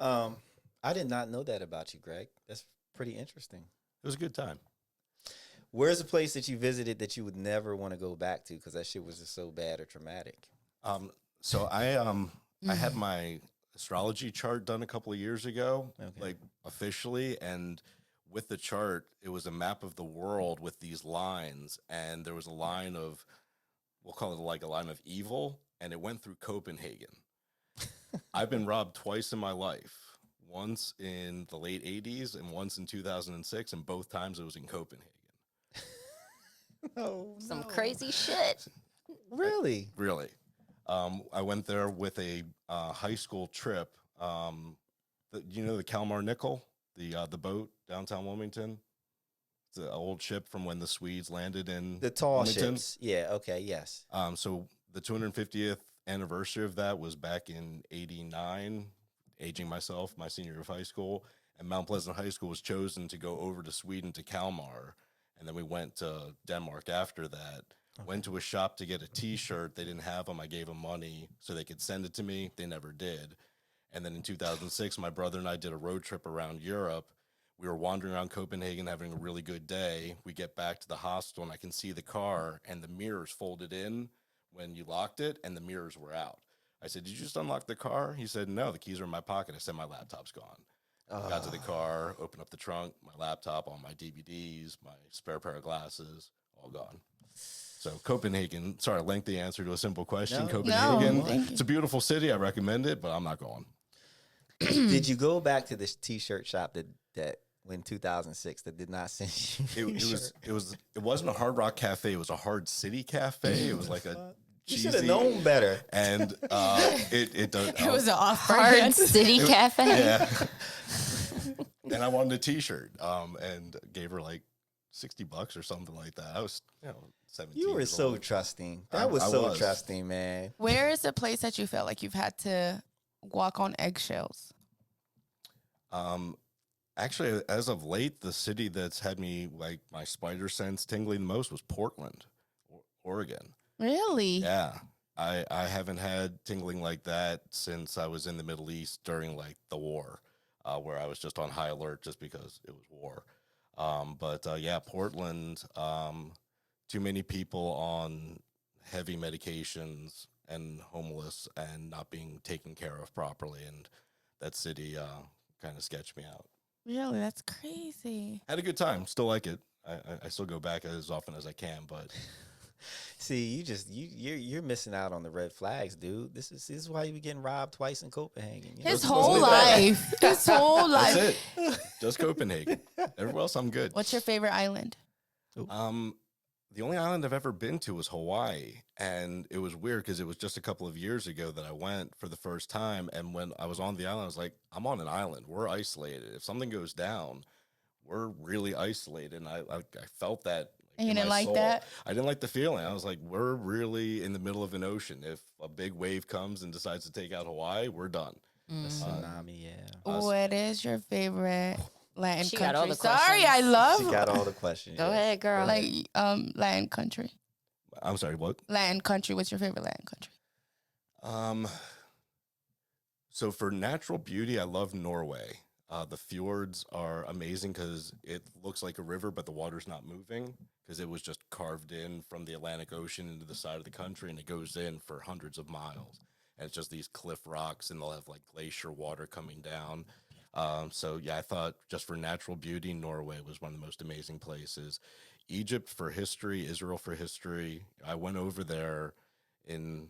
Speaker 1: Okay. I did not know that about you, Greg. That's pretty interesting.
Speaker 3: It was a good time.
Speaker 1: Where's a place that you visited that you would never want to go back to because that shit was just so bad or traumatic?
Speaker 3: So I had my astrology chart done a couple of years ago, like officially, and with the chart, it was a map of the world with these lines, and there was a line of, we'll call it like a line of evil, and it went through Copenhagen. I've been robbed twice in my life. Once in the late 80s and once in 2006, and both times it was in Copenhagen.
Speaker 2: Some crazy shit.
Speaker 1: Really?
Speaker 3: Really. I went there with a high school trip. You know the Kalmar Nickel, the boat downtown Wilmington? It's an old ship from when the Swedes landed in
Speaker 1: The tall
Speaker 3: Wilmington.
Speaker 1: ships. Yeah, okay, yes.
Speaker 3: So the 250th anniversary of that was back in 89, aging myself, my senior year of high school. And Mount Pleasant High School was chosen to go over to Sweden to Kalmar. And then we went to Denmark after that. Went to a shop to get a T-shirt. They didn't have them. I gave them money so they could send it to me. They never did. And then in 2006, my brother and I did a road trip around Europe. We were wandering around Copenhagen, having a really good day. We get back to the hostel, and I can see the car, and the mirrors folded in when you locked it, and the mirrors were out. I said, "Did you just unlock the car?" He said, "No, the keys are in my pocket." I said, "My laptop's gone." Got to the car, opened up the trunk, my laptop, all my DVDs, my spare pair of glasses, all gone. So Copenhagen, sorry, lengthy answer to a simple question.
Speaker 1: No.
Speaker 3: Copenhagen,
Speaker 4: No, thank you.
Speaker 3: it's a beautiful city. I recommend it, but I'm not going.
Speaker 1: Did you go back to this T-shirt shop that in 2006 that did not send you?
Speaker 3: It wasn't a Hard Rock Cafe. It was a Hard City Cafe. It was like a
Speaker 1: You
Speaker 3: cheesy.
Speaker 1: should have known better.
Speaker 3: And it does.
Speaker 4: It was an off
Speaker 2: Hard City Cafe.
Speaker 3: Yeah. And I wanted a T-shirt, and gave her like $60 or something like that. I was, 17.
Speaker 1: You were
Speaker 3: years
Speaker 1: so
Speaker 3: old.
Speaker 1: trusting.
Speaker 3: I
Speaker 1: That was so
Speaker 3: was.
Speaker 1: trusting, man.
Speaker 4: Where is a place that you felt like you've had to walk on eggshells?
Speaker 3: Actually, as of late, the city that's had me like my spider sense tingling the most was Portland, Oregon.
Speaker 4: Really?
Speaker 3: Yeah. I haven't had tingling like that since I was in the Middle East during like the war, where I was just on high alert just because it was war. Yeah, Portland, too many people on heavy medications and homeless and not being taken care of properly. And that city kind of sketched me out.
Speaker 4: Really? That's crazy.
Speaker 3: Had a good time. Still like it. I still go back as often as I can, but
Speaker 1: See, you're missing out on the red flags, dude. This is why you be getting robbed twice in Copenhagen. You know?
Speaker 4: His
Speaker 3: Let's
Speaker 4: whole
Speaker 3: do that.
Speaker 4: life. His whole
Speaker 3: That's
Speaker 4: life.
Speaker 3: it. Just Copenhagen. Everywhere else, I'm good.
Speaker 4: What's your favorite island?
Speaker 3: The only island I've ever been to was Hawaii, and it was weird because it was just a couple of years ago that I went for the first time. And when I was on the island, I was like, I'm on an island. We're isolated. If something goes down, we're really isolated. And I felt that.
Speaker 4: And you
Speaker 3: in
Speaker 4: didn't
Speaker 3: my
Speaker 4: like
Speaker 3: soul.
Speaker 4: that?
Speaker 3: I didn't like the feeling. I was like, we're really in the middle of an ocean. If a big wave comes and decides to take out Hawaii, we're done.
Speaker 1: A tsunami, yeah.
Speaker 4: What is your favorite Latin
Speaker 2: She
Speaker 4: country?
Speaker 2: got all the
Speaker 4: Sorry, I
Speaker 2: questions.
Speaker 4: love
Speaker 1: She got all the questions.
Speaker 2: Go
Speaker 1: yes.
Speaker 2: ahead, girl.
Speaker 4: like Latin country.
Speaker 3: I'm sorry, what?
Speaker 4: Latin country. What's your favorite Latin country?
Speaker 3: So for natural beauty, I love Norway. The fjords are amazing because it looks like a river, but the water's not moving because it was just carved in from the Atlantic Ocean into the side of the country, and it goes in for hundreds of miles. And it's just these cliff rocks, and they'll have like glacier water coming down. So yeah, I thought just for natural beauty, Norway was one of the most amazing places. Egypt for history, Israel for history. I went over there in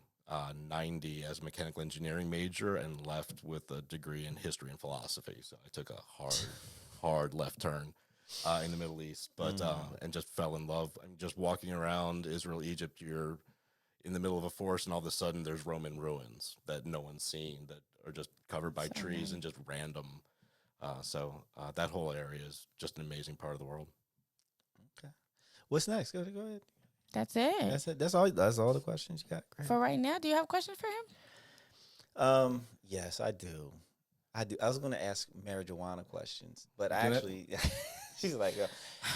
Speaker 3: 90 as a mechanical engineering major and left with a degree in history and philosophy. So I took a hard left turn in the Middle East, but and just fell in love. I'm just walking around Israel, Egypt. You're in the middle of a forest, and all of a sudden there's Roman ruins that no one's seen that are just covered by trees and just random. So that whole area is just an amazing part of the world.
Speaker 1: Okay. What's next? Go ahead.
Speaker 4: That's it.
Speaker 1: That's it. That's all the questions you got. Great.
Speaker 4: For right now, do you have questions for him?
Speaker 1: Yes, I do. I was going to ask marijuana questions, but actually, she's like,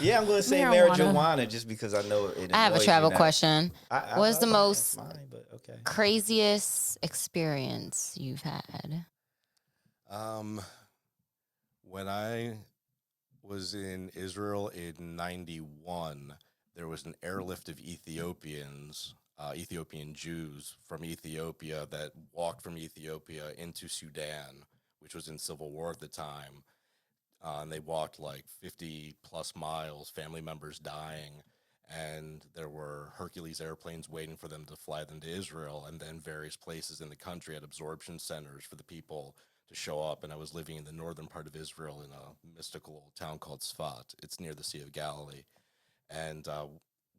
Speaker 1: yeah, I'm going to say marijuana just because I know it.
Speaker 2: I have a travel question.
Speaker 1: was
Speaker 2: What's the most
Speaker 1: mine, but okay.
Speaker 2: craziest experience you've had?
Speaker 3: When I was in Israel in 91, there was an airlift of Ethiopians, Ethiopian Jews from Ethiopia that walked from Ethiopia into Sudan, which was in civil war at the time. And they walked like 50 plus miles, family members dying. And there were Hercules airplanes waiting for them to fly them to Israel, and then various places in the country had absorption centers for the people to show up. And I was living in the northern part of Israel in a mystical town called Sfat. It's near the Sea of Galilee. And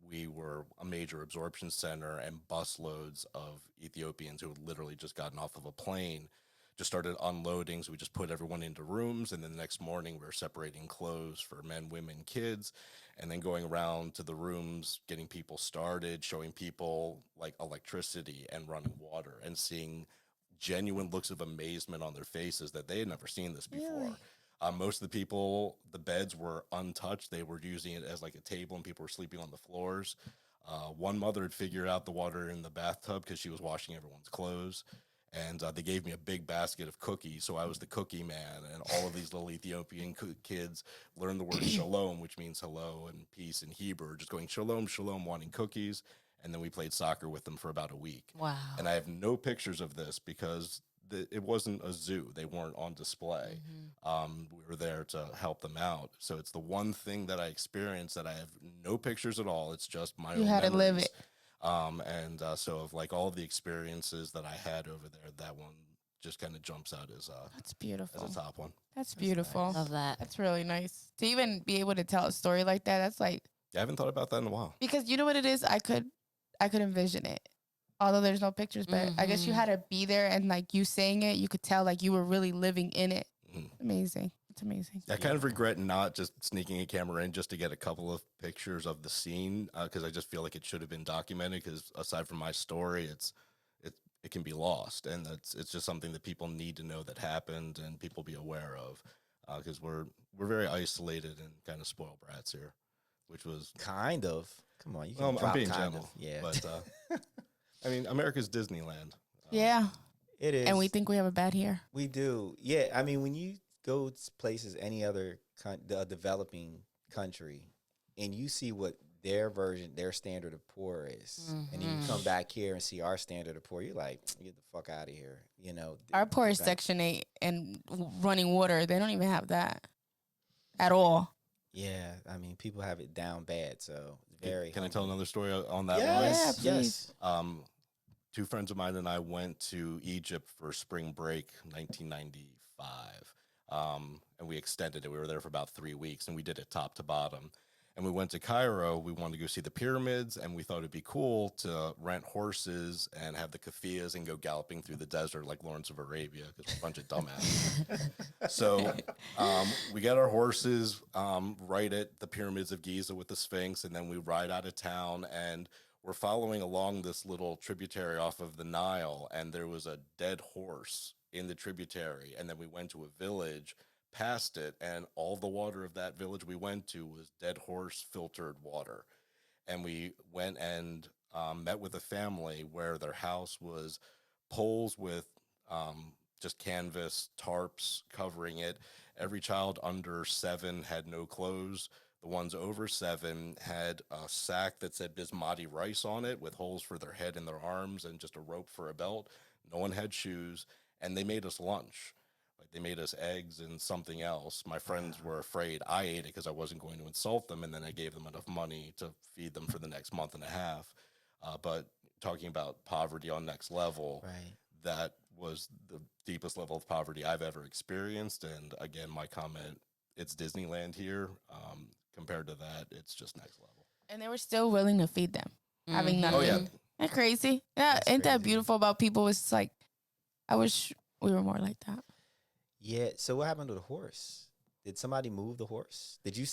Speaker 3: we were a major absorption center, and busloads of Ethiopians who had literally just gotten off of a plane just started unloading. So we just put everyone into rooms, and then the next morning we were separating clothes for men, women, kids, and then going around to the rooms, getting people started, showing people like electricity and running water, and seeing genuine looks of amazement on their faces that they had never seen this before.
Speaker 4: Really?
Speaker 3: Most of the people, the beds were untouched. They were using it as like a table, and people were sleeping on the floors. One mother had figured out the water in the bathtub because she was washing everyone's clothes. And they gave me a big basket of cookies, so I was the cookie man. And all of these little Ethiopian kids learned the word shalom, which means hello and peace in Hebrew, just going shalom, shalom, wanting cookies. And then we played soccer with them for about a week.
Speaker 2: Wow.
Speaker 3: And I have no pictures of this because it wasn't a zoo. They weren't on display. We were there to help them out. So it's the one thing that I experienced that I have no pictures at all. It's just my own
Speaker 4: You had to live
Speaker 3: memories.
Speaker 4: it.
Speaker 3: So of like all of the experiences that I had over there, that one just kind of jumps out as
Speaker 4: That's beautiful.
Speaker 3: a top one.
Speaker 4: That's beautiful.
Speaker 2: Love that.
Speaker 4: That's really nice. To even be able to tell a story like that, that's like,
Speaker 3: Yeah, I haven't thought about that in a while.
Speaker 4: because you know what it is? I could envision it. Although there's no pictures, but I guess you had to be there, and like you saying it, you could tell like you were really living in it. Amazing. It's amazing.
Speaker 3: I kind of regret not just sneaking a camera in just to get a couple of pictures of the scene because I just feel like it should have been documented. Because aside from my story, it can be lost, and it's just something that people need to know that happened and people be aware of. Because we're very isolated and kind of spoiled brats here, which was
Speaker 1: Kind of. Come on, you can
Speaker 3: I'm
Speaker 1: drop
Speaker 3: being
Speaker 1: kind
Speaker 3: gentle,
Speaker 1: of. Yeah,
Speaker 3: but I mean, America's Disneyland.
Speaker 4: Yeah.
Speaker 1: it is.
Speaker 4: And we think we have it bad here.
Speaker 1: We do. Yeah, I mean, when you go to places, any other developing country, and you see what their standard of poor is, and then you come back here and see our standard of poor, you're like, get the fuck out of here. You know,
Speaker 4: Our poor is Section 8 and running water. They don't even have that at all.
Speaker 1: Yeah, I mean, people have it down bad, so very.
Speaker 3: Can I tell another story on that
Speaker 1: Yes,
Speaker 4: Yeah,
Speaker 1: yes.
Speaker 3: line? Two friends of mine and I went to Egypt for spring break, 1995. And we extended it. We were there for about 3 weeks, and we did it top to bottom. And we went to Cairo. We wanted to go see the pyramids, and we thought it'd be cool to rent horses and have the kafiyas and go galloping through the desert like Lawrence of Arabia, because we're a bunch of dumbasses. So we got our horses right at the pyramids of Giza with the Sphinx, and then we ride out of town, and we're following along this little tributary off of the Nile, and there was a dead horse in the tributary. And then we went to a village past it, and all the water of that village we went to was dead horse filtered water. And we went and met with a family where their house was poles with just canvas tarps covering it. Every child under 7 had no clothes. The ones over 7 had a sack that said basmati rice on it with holes for their head and their arms and just a rope for a belt. No one had shoes, and they made us lunch. Like, they made us eggs and something else. My friends were afraid. I ate it because I wasn't going to insult them, and then I gave them enough money to feed them for the next month and a half. But talking about poverty on next level,
Speaker 1: Right.
Speaker 3: that was the deepest level of poverty I've ever experienced. And again, my comment, it's Disneyland here. Compared to that, it's just next level.
Speaker 4: And they were still willing to feed them, having nothing.
Speaker 3: Oh, yeah.
Speaker 4: Isn't that crazy? Yeah,
Speaker 1: That's
Speaker 4: ain't that
Speaker 1: crazy.
Speaker 4: beautiful about people? It's like, I wish we were more like that.
Speaker 1: Yeah. So what happened to the horse? Did somebody move the horse? Did you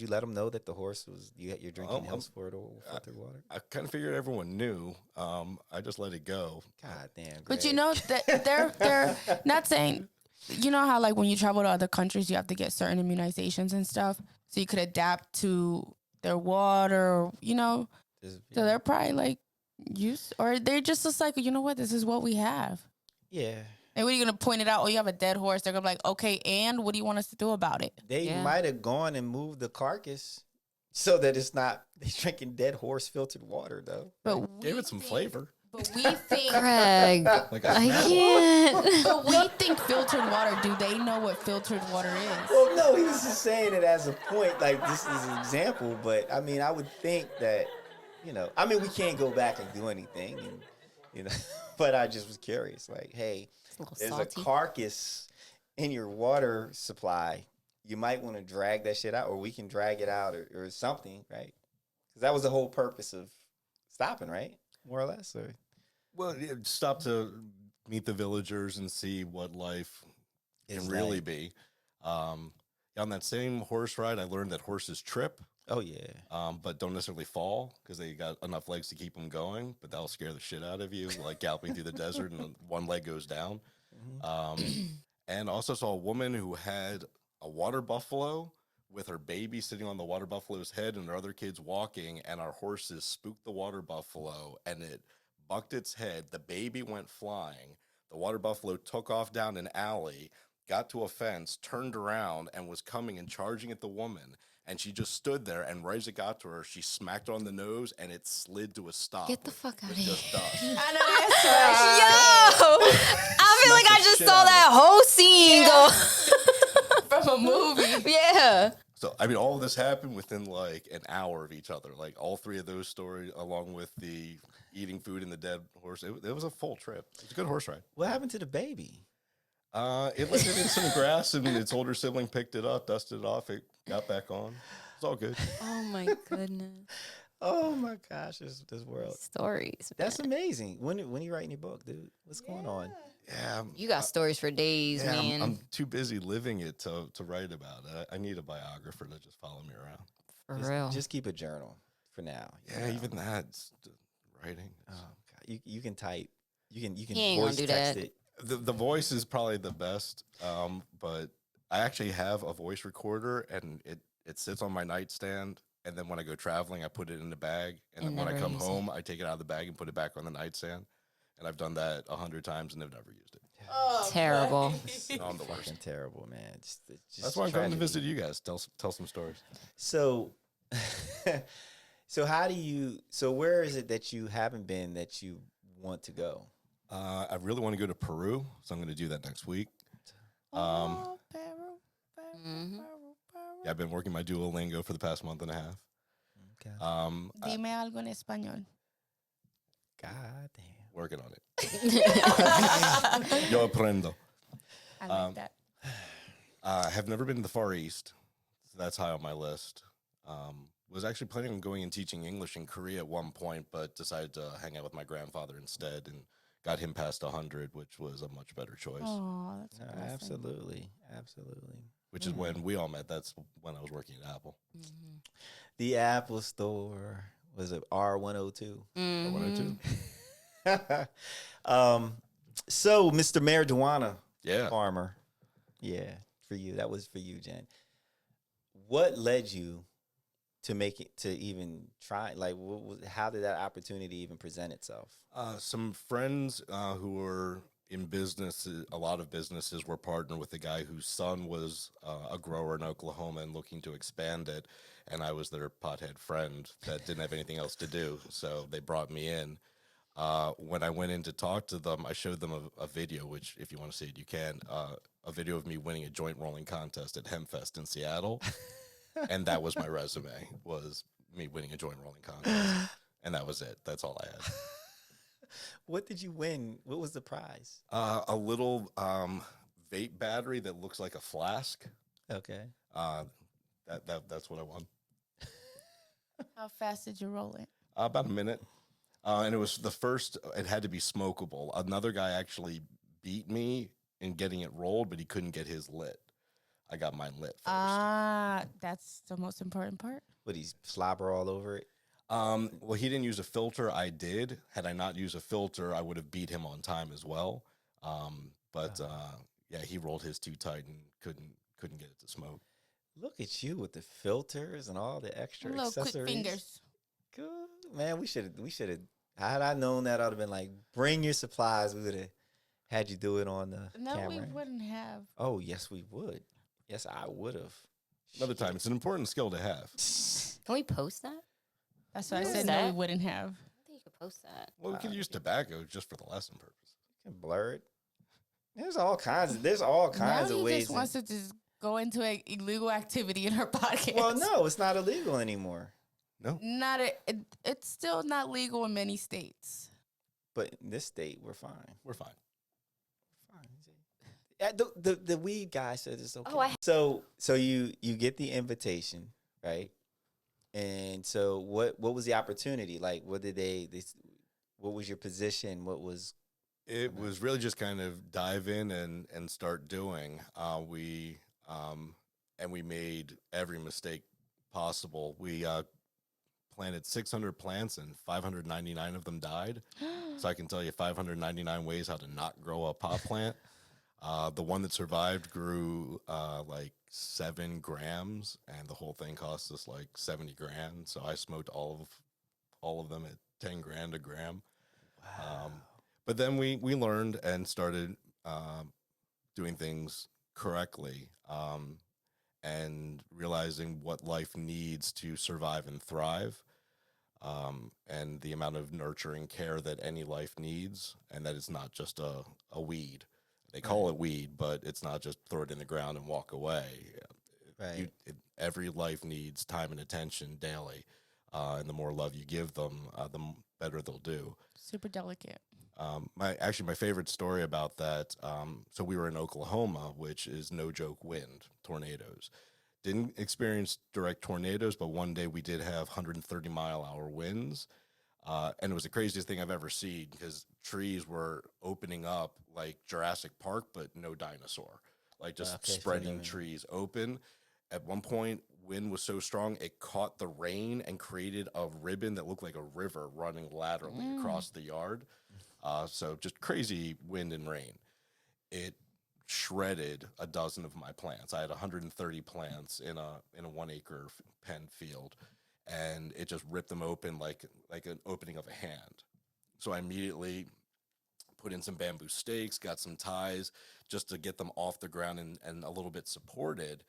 Speaker 1: let them know that the horse was you're drinking henceforth filtered water?
Speaker 3: I kind of figured everyone knew. I just let it go.
Speaker 1: God damn.
Speaker 4: But you
Speaker 1: Greg.
Speaker 4: know that they're not saying. You know how like when you travel to other countries, you have to get certain immunizations and stuff, so you could adapt to their water.
Speaker 1: Just-
Speaker 4: So they're probably like or they're just like, you know what, this is what we have.
Speaker 1: yeah.
Speaker 4: And what are you gonna point it out? Oh, you have a dead horse. They're gonna be like, okay, and what do you want us to do about it?
Speaker 1: They
Speaker 2: Yeah.
Speaker 1: might have gone and moved the carcass so that it's not they drinking dead horse filtered water though.
Speaker 4: But
Speaker 3: Gave it some flavor.
Speaker 4: But we think.
Speaker 2: Craig,
Speaker 3: Like
Speaker 2: I
Speaker 3: smell.
Speaker 2: can't.
Speaker 4: But we think filtered water. Do they know what filtered water is?
Speaker 1: Well, no, he was just saying it as a point, like this is an example. But I mean, I would think that, I mean, we can't go back and do anything, and But I just was curious, like, hey,
Speaker 2: It's a little
Speaker 1: there's
Speaker 2: salty.
Speaker 1: a carcass in your water supply. You might want to drag that shit out, or we can drag it out, or something, right? Because that was the whole purpose of stopping, right? More or less, or
Speaker 3: Well, yeah, stop to meet the villagers and see what life
Speaker 1: It's
Speaker 3: can really
Speaker 1: like-
Speaker 3: be. On that same horse ride, I learned that horses trip,
Speaker 1: oh yeah,
Speaker 3: but don't necessarily fall because they got enough legs to keep them going. But that'll scare the shit out of you, like galloping through the desert and one leg goes down. And also saw a woman who had a water buffalo with her baby sitting on the water buffalo's head and her other kids walking, and our horses spooked the water buffalo and it bucked its head. The baby went flying. The water buffalo took off down an alley, got to a fence, turned around, and was coming and charging at the woman. And she just stood there, and right as it got to her, she smacked her on the nose, and it slid to a stop.
Speaker 2: Get the fuck out of
Speaker 3: with
Speaker 2: here.
Speaker 3: just dust.
Speaker 4: I know that's right.
Speaker 2: Yo, I feel like
Speaker 3: Smack
Speaker 2: I
Speaker 3: the
Speaker 2: just
Speaker 3: shit
Speaker 2: saw
Speaker 3: out of
Speaker 2: that whole scene go.
Speaker 4: From a movie.
Speaker 2: Yeah.
Speaker 3: So, I mean, all of this happened within like an hour of each other. Like all three of those stories, along with the eating food and the dead horse, it was a full trip. It was a good horse ride.
Speaker 1: what happened to the baby?
Speaker 3: It landed in some grass, and its older sibling picked it up, dusted it off. It got back on. It's all good.
Speaker 2: Oh my goodness.
Speaker 1: Oh my gosh, this world.
Speaker 2: Stories.
Speaker 1: That's
Speaker 2: man.
Speaker 1: amazing. When you writing your book, dude? What's going on?
Speaker 3: Yeah,
Speaker 2: You got stories for days,
Speaker 3: yeah,
Speaker 2: man.
Speaker 3: I'm too busy living it to write about it. I need a biographer to just follow me around.
Speaker 2: for
Speaker 1: Just,
Speaker 2: real.
Speaker 1: just keep a journal for now. you
Speaker 3: Yeah,
Speaker 1: know?
Speaker 3: even that writing.
Speaker 1: Oh God, you can type. You can
Speaker 2: He ain't gonna
Speaker 1: voice
Speaker 2: do
Speaker 1: text
Speaker 2: that.
Speaker 1: it.
Speaker 3: The voice is probably the best, but I actually have a voice recorder, and it sits on my nightstand. And then when I go traveling, I put it in the bag. And then
Speaker 2: And
Speaker 3: when I
Speaker 2: never
Speaker 3: come
Speaker 2: use it.
Speaker 3: home, I take it out of the bag and put it back on the nightstand. And I've done that 100 times and have never used it.
Speaker 4: Oh,
Speaker 2: Terrible.
Speaker 3: No, I'm the worst.
Speaker 1: Fucking terrible, man. Just
Speaker 3: That's why I'm coming to
Speaker 1: tragedy.
Speaker 3: visit you guys. Tell some stories.
Speaker 1: So, so where is it that you haven't been that you want to go?
Speaker 3: I really want to go to Peru, so I'm going to do that next week.
Speaker 4: Oh, Peru,
Speaker 2: Mhm.
Speaker 4: Peru, Peru.
Speaker 3: Yeah, I've been working my Duolingo for the past month and a half.
Speaker 1: Okay.
Speaker 4: Dime algo en español.
Speaker 1: God damn.
Speaker 3: Working on it. Yo aprendo.
Speaker 4: I like that.
Speaker 3: Have never been to the Far East, so that's high on my list. Was actually planning on going and teaching English in Korea at one point, but decided to hang out with my grandfather instead and got him past 100, which was a much better choice.
Speaker 4: Oh, that's a
Speaker 1: No,
Speaker 4: blessing.
Speaker 1: absolutely.
Speaker 3: Which is when we all met. That's when I was working at Apple.
Speaker 2: Mhm.
Speaker 1: The Apple Store was it R102?
Speaker 2: Mhm.
Speaker 3: 102.
Speaker 1: So Mr. Marijuana
Speaker 3: Yeah.
Speaker 1: farmer, yeah, for you. That was for you, Jen. What led you to make it to even try? Like, how did that opportunity even present itself?
Speaker 3: Some friends who were in business, a lot of businesses were partnered with a guy whose son was a grower in Oklahoma and looking to expand it. And I was their pothead friend that didn't have anything else to do. So they brought me in. When I went in to talk to them, I showed them a video, which if you want to see it, you can, a video of me winning a joint rolling contest at Hempfest in Seattle. And that was my resume, was me winning a joint rolling contest. And that was it. That's all I had.
Speaker 1: What did you win? What was the prize?
Speaker 3: A little vape battery that looks like a flask.
Speaker 1: Okay.
Speaker 3: That's what I won.
Speaker 4: How fast did you roll it?
Speaker 3: About a minute. And it was the first, it had to be smokable. Another guy actually beat me in getting it rolled, but he couldn't get his lit. I got mine lit first.
Speaker 4: That's the most important part.
Speaker 1: Would he slobber all over it?
Speaker 3: Well, he didn't use a filter. I did. Had I not used a filter, I would have beat him on time as well. Yeah, he rolled his too tight and couldn't get it to smoke.
Speaker 1: Look at you with the filters and all the extra
Speaker 4: Little
Speaker 1: accessories.
Speaker 4: quick fingers.
Speaker 1: Good. Man, we should have. Had I known that, I'd have been like, bring your supplies. We would have had you do it on the
Speaker 4: No,
Speaker 1: camera.
Speaker 4: we wouldn't have.
Speaker 1: Oh, yes, we would. Yes, I would have.
Speaker 3: Another time, it's an important skill to have.
Speaker 2: Can we post that?
Speaker 4: That's why I
Speaker 2: What
Speaker 4: said
Speaker 2: is
Speaker 4: no, we
Speaker 2: that?
Speaker 4: wouldn't have.
Speaker 2: I think you could post that.
Speaker 3: Well, we could use tobacco just for the lesson purpose.
Speaker 1: You can blur it. There's all kinds of
Speaker 4: Now
Speaker 1: ways.
Speaker 4: he just wants to just go into an illegal activity in our podcast.
Speaker 1: Well, no, it's not illegal anymore.
Speaker 3: No.
Speaker 4: It's still not legal in many states.
Speaker 1: But in this state, we're fine.
Speaker 3: We're fine.
Speaker 1: The weed guy said it's okay.
Speaker 2: Oh,
Speaker 1: So you get the invitation, right? And so what was the opportunity? Like, what did what was your position? What was
Speaker 3: It was really just kind of dive in and start doing. We made every mistake possible. We planted 600 plants and 599 of them died. So I can tell you 599 ways how to not grow a pot plant. The one that survived grew like 7 grams, and the whole thing cost us like 70 grand. So I smoked all of them at 10 grand a gram.
Speaker 1: wow?
Speaker 3: But then we learned and started doing things correctly and realizing what life needs to survive and thrive, and the amount of nurturing care that any life needs, and that it's not just a weed. They call it weed, but it's not just throw it in the ground and walk away.
Speaker 1: Right.
Speaker 3: Every life needs time and attention daily, and the more love you give them, the better they'll do.
Speaker 4: Super delicate.
Speaker 3: My favorite story about that. So we were in Oklahoma, which is no joke wind, tornadoes. Didn't experience direct tornadoes, but one day we did have 130-mile-hour winds. And it was the craziest thing I've ever seen because trees were opening up like Jurassic Park, but no dinosaur, like just
Speaker 1: Okay, so
Speaker 3: spreading
Speaker 1: then-
Speaker 3: trees open. At one point, wind was so strong, it caught the rain and created a ribbon that looked like a river running laterally across the yard. So just crazy wind and rain. It shredded a dozen of my plants. I had 130 plants in a 1 acre pen field, and it just ripped them open like an opening of a hand. So I immediately put in some bamboo stakes, got some ties just to get them off the ground and a little bit supported.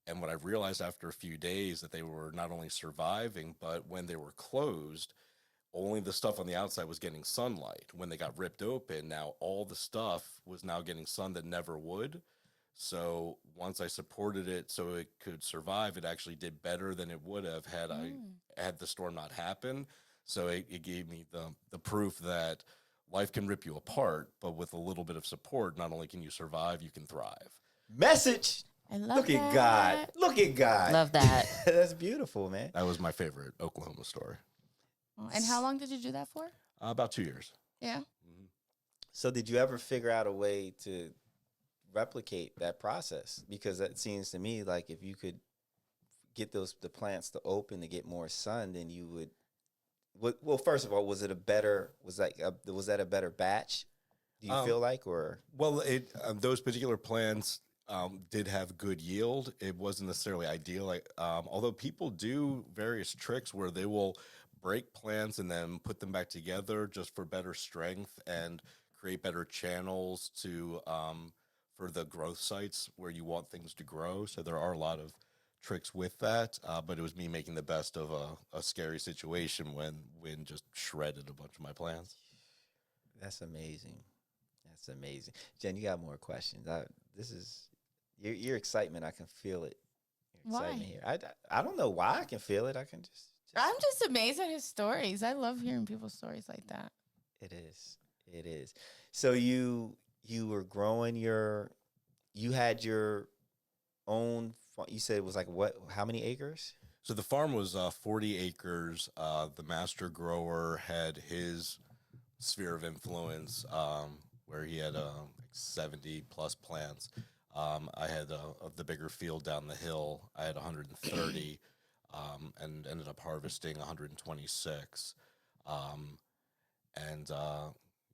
Speaker 3: And what I realized after a few days that they were not only surviving, but when they were closed, only the stuff on the outside was getting sunlight. When they got ripped open, now all the stuff was now getting sun that never would. So once I supported it so it could survive, it actually did better than it would have had I had the storm not happen. So it gave me the proof that life can rip you apart, but with a little bit of support, not only can you survive, you can thrive.
Speaker 1: Message.
Speaker 4: I love
Speaker 1: Look
Speaker 4: that.
Speaker 1: at God. Look at God.
Speaker 2: Love that.
Speaker 1: That's beautiful, man.
Speaker 3: That was my favorite Oklahoma story.
Speaker 4: Oh, and how long did you do that for?
Speaker 3: About 2 years.
Speaker 4: Yeah.
Speaker 1: So did you ever figure out a way to replicate that process? Because it seems to me like if you could get the plants to open to get more sun, then you would. Well, first of all, was that a better batch? Do you feel like, or
Speaker 3: Well, those particular plants did have good yield. It wasn't necessarily ideal. Although people do various tricks where they will break plants and then put them back together just for better strength and create better channels for the growth sites where you want things to grow. So there are a lot of tricks with that, but it was me making the best of a scary situation when wind just shredded a bunch of my plants.
Speaker 1: that's amazing. That's amazing. Jen, you got more questions? This is your excitement. I can feel it. Your
Speaker 4: Why?
Speaker 1: excitement here. I don't know why I can feel it. I can just
Speaker 4: I'm just amazed at his stories. I love hearing people's stories like that.
Speaker 1: It is. It is. So you were growing you had your own. You said it was like what? How many acres?
Speaker 3: So the farm was 40 acres. The master grower had his sphere of influence where he had 70 plus plants. I had the bigger field down the hill. I had 130 and ended up harvesting 126.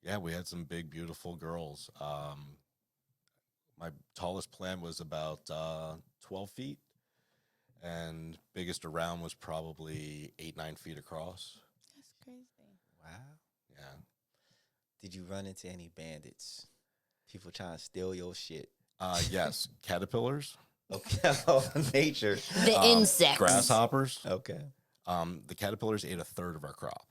Speaker 3: Yeah, we had some big, beautiful girls. My tallest plant was about 12 feet, and biggest around was probably 8-9 feet across.
Speaker 4: That's crazy.
Speaker 1: Wow.
Speaker 3: Yeah.
Speaker 1: Did you run into any bandits? People trying to steal your shit.
Speaker 3: Yes, caterpillars,
Speaker 1: Okay. Nature.
Speaker 2: The insects.
Speaker 3: grasshoppers.
Speaker 1: Okay.
Speaker 3: The caterpillars ate a third of our crop.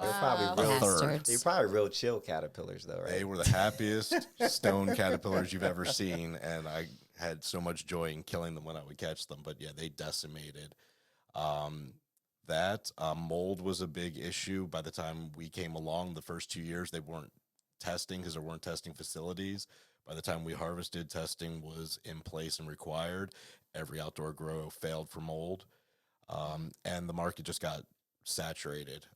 Speaker 1: They're probably real.
Speaker 2: Bastards.
Speaker 1: They're probably real chill caterpillars, though, right?
Speaker 3: They were the happiest stone caterpillars you've ever seen, and I had so much joy in killing them when I would catch them. But yeah, they decimated. Mold was a big issue. By the time we came along, the first 2 years, they weren't testing because there weren't testing facilities. By the time we harvested, testing was in place and required. Every outdoor grow failed for mold, and the market just got saturated,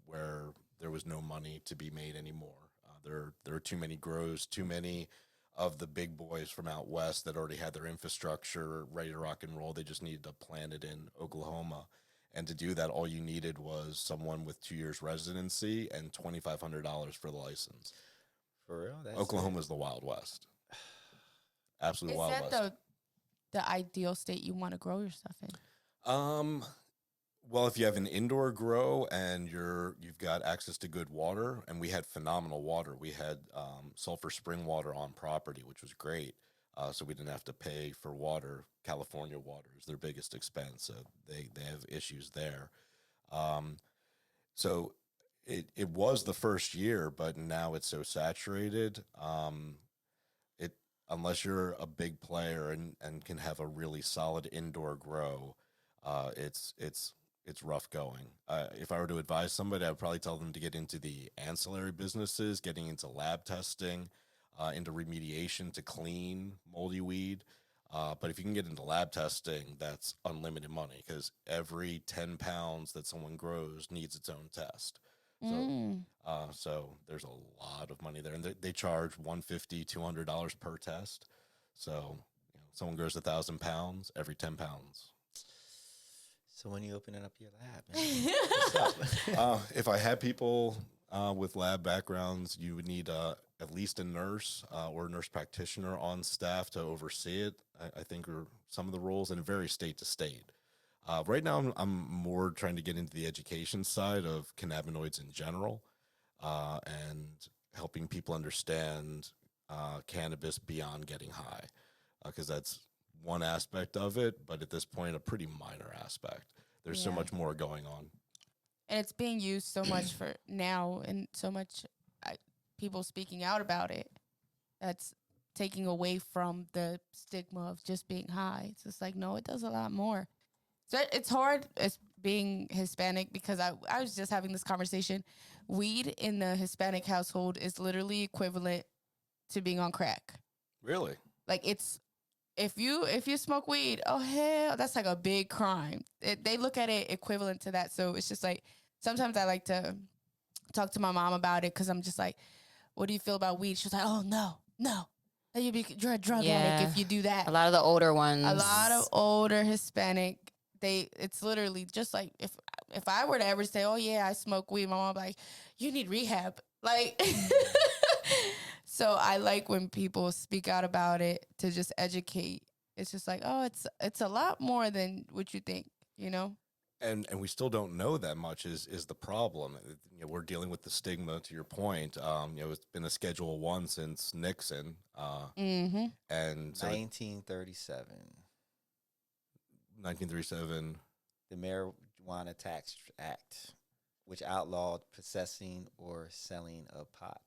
Speaker 3: where there was no money to be made anymore. There are too many grows, too many of the big boys from out west that already had their infrastructure ready to rock and roll. They just needed to plant it in Oklahoma. And to do that, all you needed was someone with 2 years residency and $2,500 for the license.
Speaker 1: For real? That's
Speaker 3: Oklahoma's the Wild West. Absolute
Speaker 4: Is
Speaker 3: Wild
Speaker 4: that
Speaker 3: West.
Speaker 4: the ideal state you want to grow your stuff in?
Speaker 3: Well, if you have an indoor grow and you've got access to good water, and we had phenomenal water. We had sulfur spring water on property, which was great. So we didn't have to pay for water. California water is their biggest expense, so they have issues there. So it was the first year, but now it's so saturated. Unless you're a big player and can have a really solid indoor grow, it's rough going. If I were to advise somebody, I would probably tell them to get into the ancillary businesses, getting into lab testing, into remediation to clean moldy weed. But if you can get into lab testing, that's unlimited money because every 10 pounds that someone grows needs its own test. So there's a lot of money there, and they charge $150, $200 per test. So someone grows 1,000 pounds every 10 pounds.
Speaker 1: So when you opening up your lab, man? What's up?
Speaker 3: If I had people with lab backgrounds, you would need at least a nurse or a nurse practitioner on staff to oversee it. I think are some of the rules, and vary state to state. Right now, I'm more trying to get into the education side of cannabinoids in general, and helping people understand cannabis beyond getting high, because that's one aspect of it, but at this point, a pretty minor aspect. There's so much more going on.
Speaker 4: And it's being used so much for now, and so much people speaking out about it. That's taking away from the stigma of just being high. It's just like, no, it does a lot more. So it's hard as being Hispanic because I was just having this conversation. Weed in the Hispanic household is literally equivalent to being on crack.
Speaker 3: Really?
Speaker 4: Like it's if you smoke weed, oh hell, that's like a big crime. They look at it equivalent to that. So it's just like sometimes I like to talk to my mom about it because I'm just like, what do you feel about weed? She's like, oh no, you're a drug addict if you do that.
Speaker 2: A lot of the older ones.
Speaker 4: A lot of older Hispanic, it's literally just like if I were to ever say, oh yeah, I smoke weed, my mom would be like, you need rehab. Like so I like when people speak out about it to just educate. It's just like, oh, it's a lot more than what you think, you know?
Speaker 3: And we still don't know that much is the problem. You know, we're dealing with the stigma. To your point, you know, it's been a Schedule 1 since Nixon, and so
Speaker 1: 1937,
Speaker 3: 1937.
Speaker 1: the Marijuana Tax Act, which outlawed possessing or selling of pot,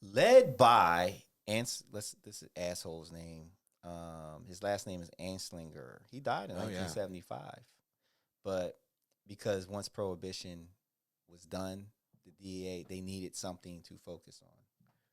Speaker 1: led by this is asshole's name. His last name is Anslinger. He died in 1975. But because once prohibition was done, the DEA, they needed something to focus on.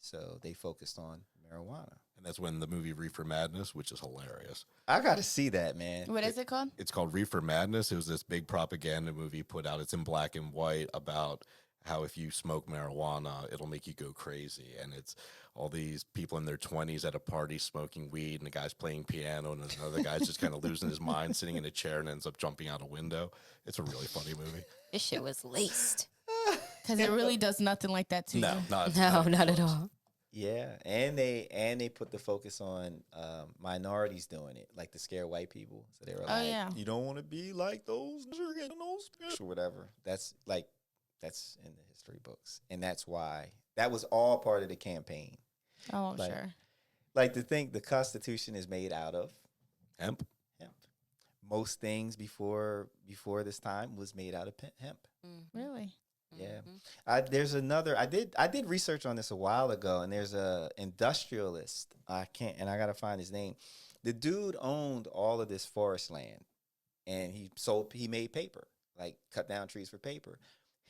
Speaker 1: So they focused on marijuana.
Speaker 3: And that's when the movie Reefer Madness, which is hilarious.
Speaker 1: I got to see that, man.
Speaker 4: What is it called?
Speaker 3: It's called Reefer Madness. It was this big propaganda movie put out. It's in black and white about how if you smoke marijuana, it'll make you go crazy. And it's all these people in their 20s at a party smoking weed, and the guy's playing piano, and another guy's just kind of losing his mind, sitting in a chair, and ends up jumping out a window. It's a really funny movie.
Speaker 2: This shit was laced.
Speaker 4: Because it really does nothing like that to you.
Speaker 2: Not at all.
Speaker 1: Yeah, and they put the focus on minorities doing it, like to scare white people. So they were like, you don't want to be like those or whatever. That's in the history books, and that's why that was all part of the campaign.
Speaker 4: Oh, sure.
Speaker 1: Like to think the Constitution is made out of
Speaker 3: hemp.
Speaker 1: Most things before this time was made out of hemp.
Speaker 4: Really?
Speaker 1: Yeah. There's another. I did research on this a while ago, and there's a industrialist. I gotta find his name. The dude owned all of this forest land, and he made paper, like cut down trees for paper.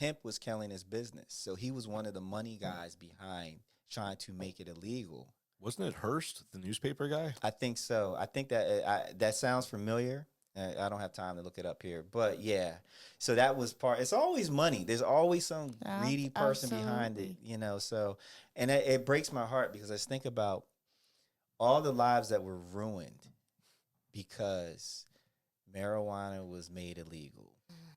Speaker 1: Hemp was killing his business, so he was one of the money guys behind trying to make it illegal.
Speaker 3: Wasn't it Hearst, the newspaper guy?
Speaker 1: I think so. I think that that sounds familiar. I don't have time to look it up here, but yeah. So that was part. It's always money. There's always some greedy person behind it, you know. So, and it breaks my heart because I just think about all the lives that were ruined because marijuana was made illegal.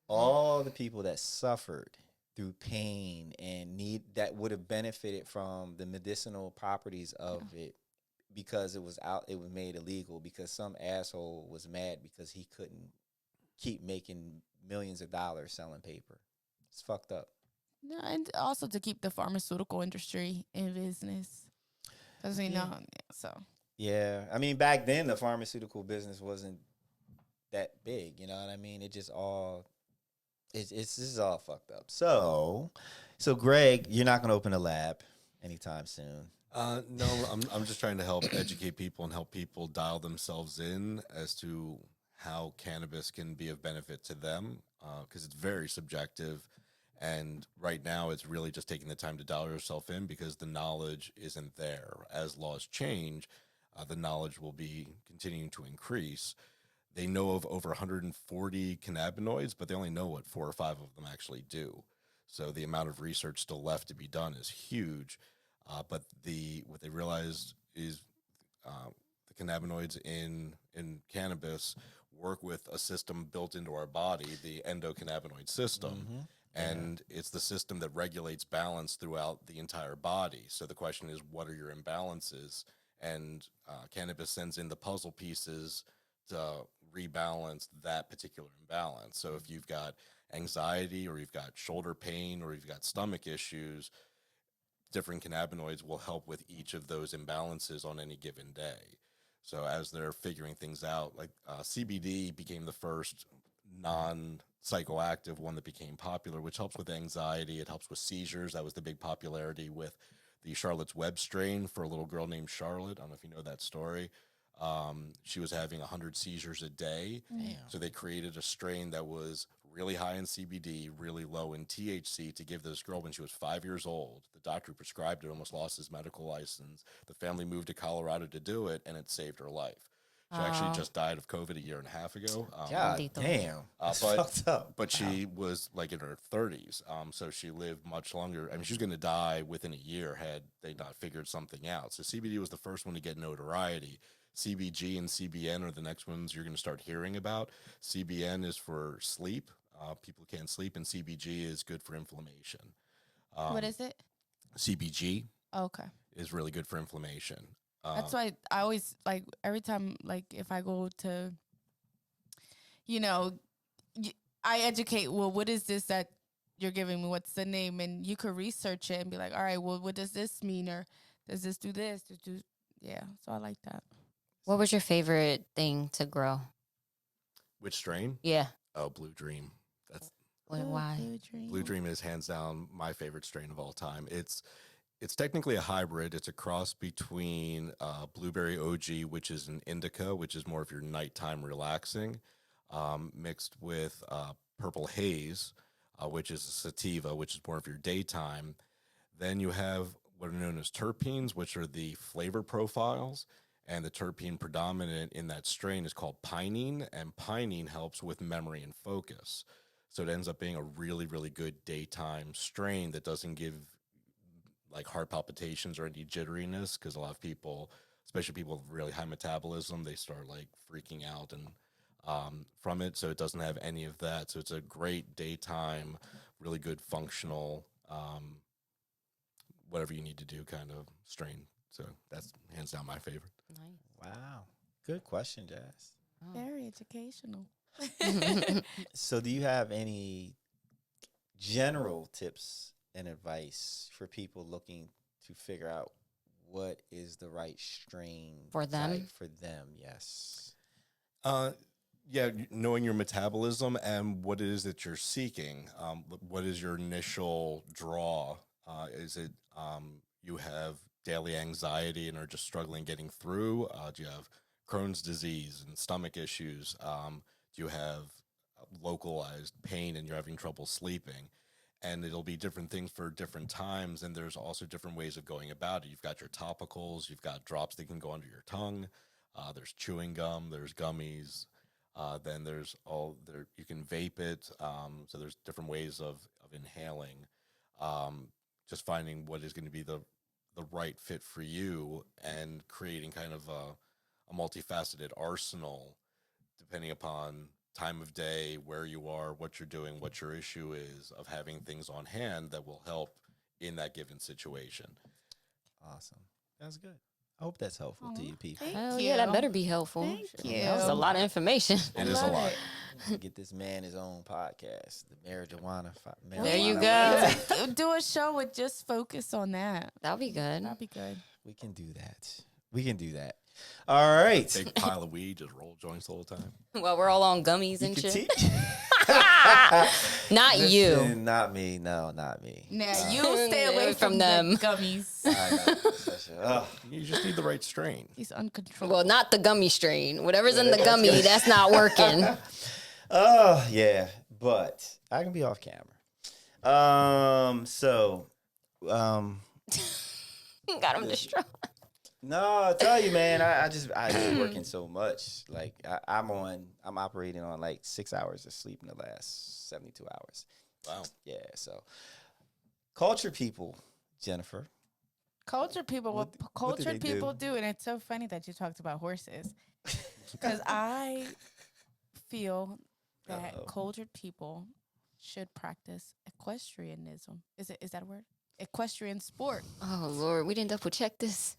Speaker 1: All the people that suffered through pain and that would have benefited from the medicinal properties of it because it was made illegal because some asshole was mad because he couldn't keep making millions of dollars selling paper. It's fucked up.
Speaker 4: No, and also to keep the pharmaceutical industry in business. Because
Speaker 1: Yeah, I mean, back then the pharmaceutical business wasn't that big, you know what I mean? It just all... This is all fucked up. So Greg, you're not going to open a lab anytime soon.
Speaker 3: No, I'm just trying to help educate people and help people dial themselves in as to how cannabis can be of benefit to them, because it's very subjective. And right now, it's really just taking the time to dial yourself in because the knowledge isn't there. As laws change, the knowledge will be continuing to increase. They know of over 140 cannabinoids, but they only know what 4 or 5 of them actually do. So the amount of research still left to be done is huge. But what they realized is the cannabinoids in cannabis work with a system built into our body, the endocannabinoid system. Mm-hmm. And it's the system that regulates balance throughout the entire body. So the question is, what are your imbalances? And cannabis sends in the puzzle pieces to rebalance that particular imbalance. So if you've got anxiety or you've got shoulder pain or you've got stomach issues, different cannabinoids will help with each of those imbalances on any given day. So as they're figuring things out, like CBD became the first non-psychoactive one that became popular, which helps with anxiety. It helps with seizures. That was the big popularity with the Charlotte's Web strain for a little girl named Charlotte. I don't know if you know that story. She was having 100 seizures a day.
Speaker 1: Damn.
Speaker 3: So they created a strain that was really high in CBD, really low in THC to give this girl when she was 5 years old. The doctor who prescribed it almost lost his medical license. The family moved to Colorado to do it, and it saved her life. She actually just died of COVID a year and a half ago.
Speaker 1: God damn. That's fucked up.
Speaker 3: But she was like in her 30s, so she lived much longer. I mean, she was going to die within a year had they not figured something out. So CBD was the first one to get notoriety. CBG and CBN are the next ones you're going to start hearing about. CBN is for sleep. People can't sleep, and CBG is good for inflammation.
Speaker 4: What is it?
Speaker 3: CBG
Speaker 4: Okay.
Speaker 3: is really good for inflammation.
Speaker 4: That's why I always, like, every time, like, if I go to, you know, I educate, well, what is this that you're giving me? What's the name? And you could research it and be like, all right, well, what does this mean? Or does this do this? Yeah, so I like that.
Speaker 2: What was your favorite thing to grow?
Speaker 3: Which strain?
Speaker 2: Yeah.
Speaker 3: Oh, Blue Dream. That's
Speaker 2: Why?
Speaker 3: Blue Dream is hands down my favorite strain of all time. It's technically a hybrid. It's a cross between Blueberry OG, which is an indica, which is more of your nighttime relaxing, mixed with Purple Haze, which is a sativa, which is more of your daytime. Then you have what are known as terpenes, which are the flavor profiles. And the terpene predominant in that strain is called pinene, and pinene helps with memory and focus. So it ends up being a really, really good daytime strain that doesn't give like heart palpitations or any jitteriness, because a lot of people, especially people with really high metabolism, they start like freaking out and from it. So it doesn't have any of that. So it's a great daytime, really good functional, whatever you need to do kind of strain. So that's hands down my favorite.
Speaker 2: Nice.
Speaker 1: Wow. Good question, Jazz.
Speaker 4: Very educational.
Speaker 1: So do you have any general tips and advice for people looking to figure out what is the right strain
Speaker 2: For them?
Speaker 1: type for them? Yes.
Speaker 3: Yeah, knowing your metabolism and what it is that you're seeking. What is your initial draw? Is it you have daily anxiety and are just struggling getting through? Do you have Crohn's disease and stomach issues? Do you have localized pain and you're having trouble sleeping? And it'll be different things for different times, and there's also different ways of going about it. You've got your topicals, you've got drops that can go under your tongue, there's chewing gum, there's gummies, then there's you can vape it, so there's different ways of inhaling. Just finding what is going to be the right fit for you and creating kind of a multifaceted arsenal depending upon time of day, where you are, what you're doing, what your issue is, of having things on hand that will help in that given situation.
Speaker 1: Awesome. That's good. I hope that's helpful to you people.
Speaker 2: Hell yeah, that better be helpful.
Speaker 4: Thank you.
Speaker 2: That was a lot of information.
Speaker 3: It is a
Speaker 4: love
Speaker 3: lot.
Speaker 1: Get this man his own podcast, the Marijuana.
Speaker 2: There you
Speaker 1: Marijuana
Speaker 2: go.
Speaker 4: Do a show with just focus on that.
Speaker 2: That'll be good.
Speaker 4: That'd be good.
Speaker 1: We can do that. We can do that. All right.
Speaker 3: Big pile of weed, just roll joints the whole time.
Speaker 2: Well, we're all on gummies
Speaker 1: You
Speaker 2: and
Speaker 1: can
Speaker 2: shit.
Speaker 1: teach.
Speaker 2: Not you.
Speaker 1: Listen, not me. No, not me.
Speaker 4: Now you stay away from them gummies.
Speaker 3: You just need the right strain.
Speaker 4: He's uncontrollable.
Speaker 2: Well, not the gummy strain. Whatever's in the gummy, that's not working.
Speaker 1: Oh, yeah. But I can be off camera.
Speaker 2: Got him distraught.
Speaker 1: No, I tell you, man, I've been working so much. Like I'm operating on like 6 hours of sleep in the last 72 hours.
Speaker 3: Wow.
Speaker 1: Yeah. So culture people, Jennifer.
Speaker 4: Cultured people,
Speaker 1: What
Speaker 4: what
Speaker 1: do they
Speaker 4: cultured
Speaker 1: do?
Speaker 4: people do, and it's so funny that you talked about horses, because I feel that
Speaker 1: Uh-oh.
Speaker 4: cultured people should practice equestrianism. Is that a word? Equestrian sport.
Speaker 2: Oh Lord, we didn't double check this.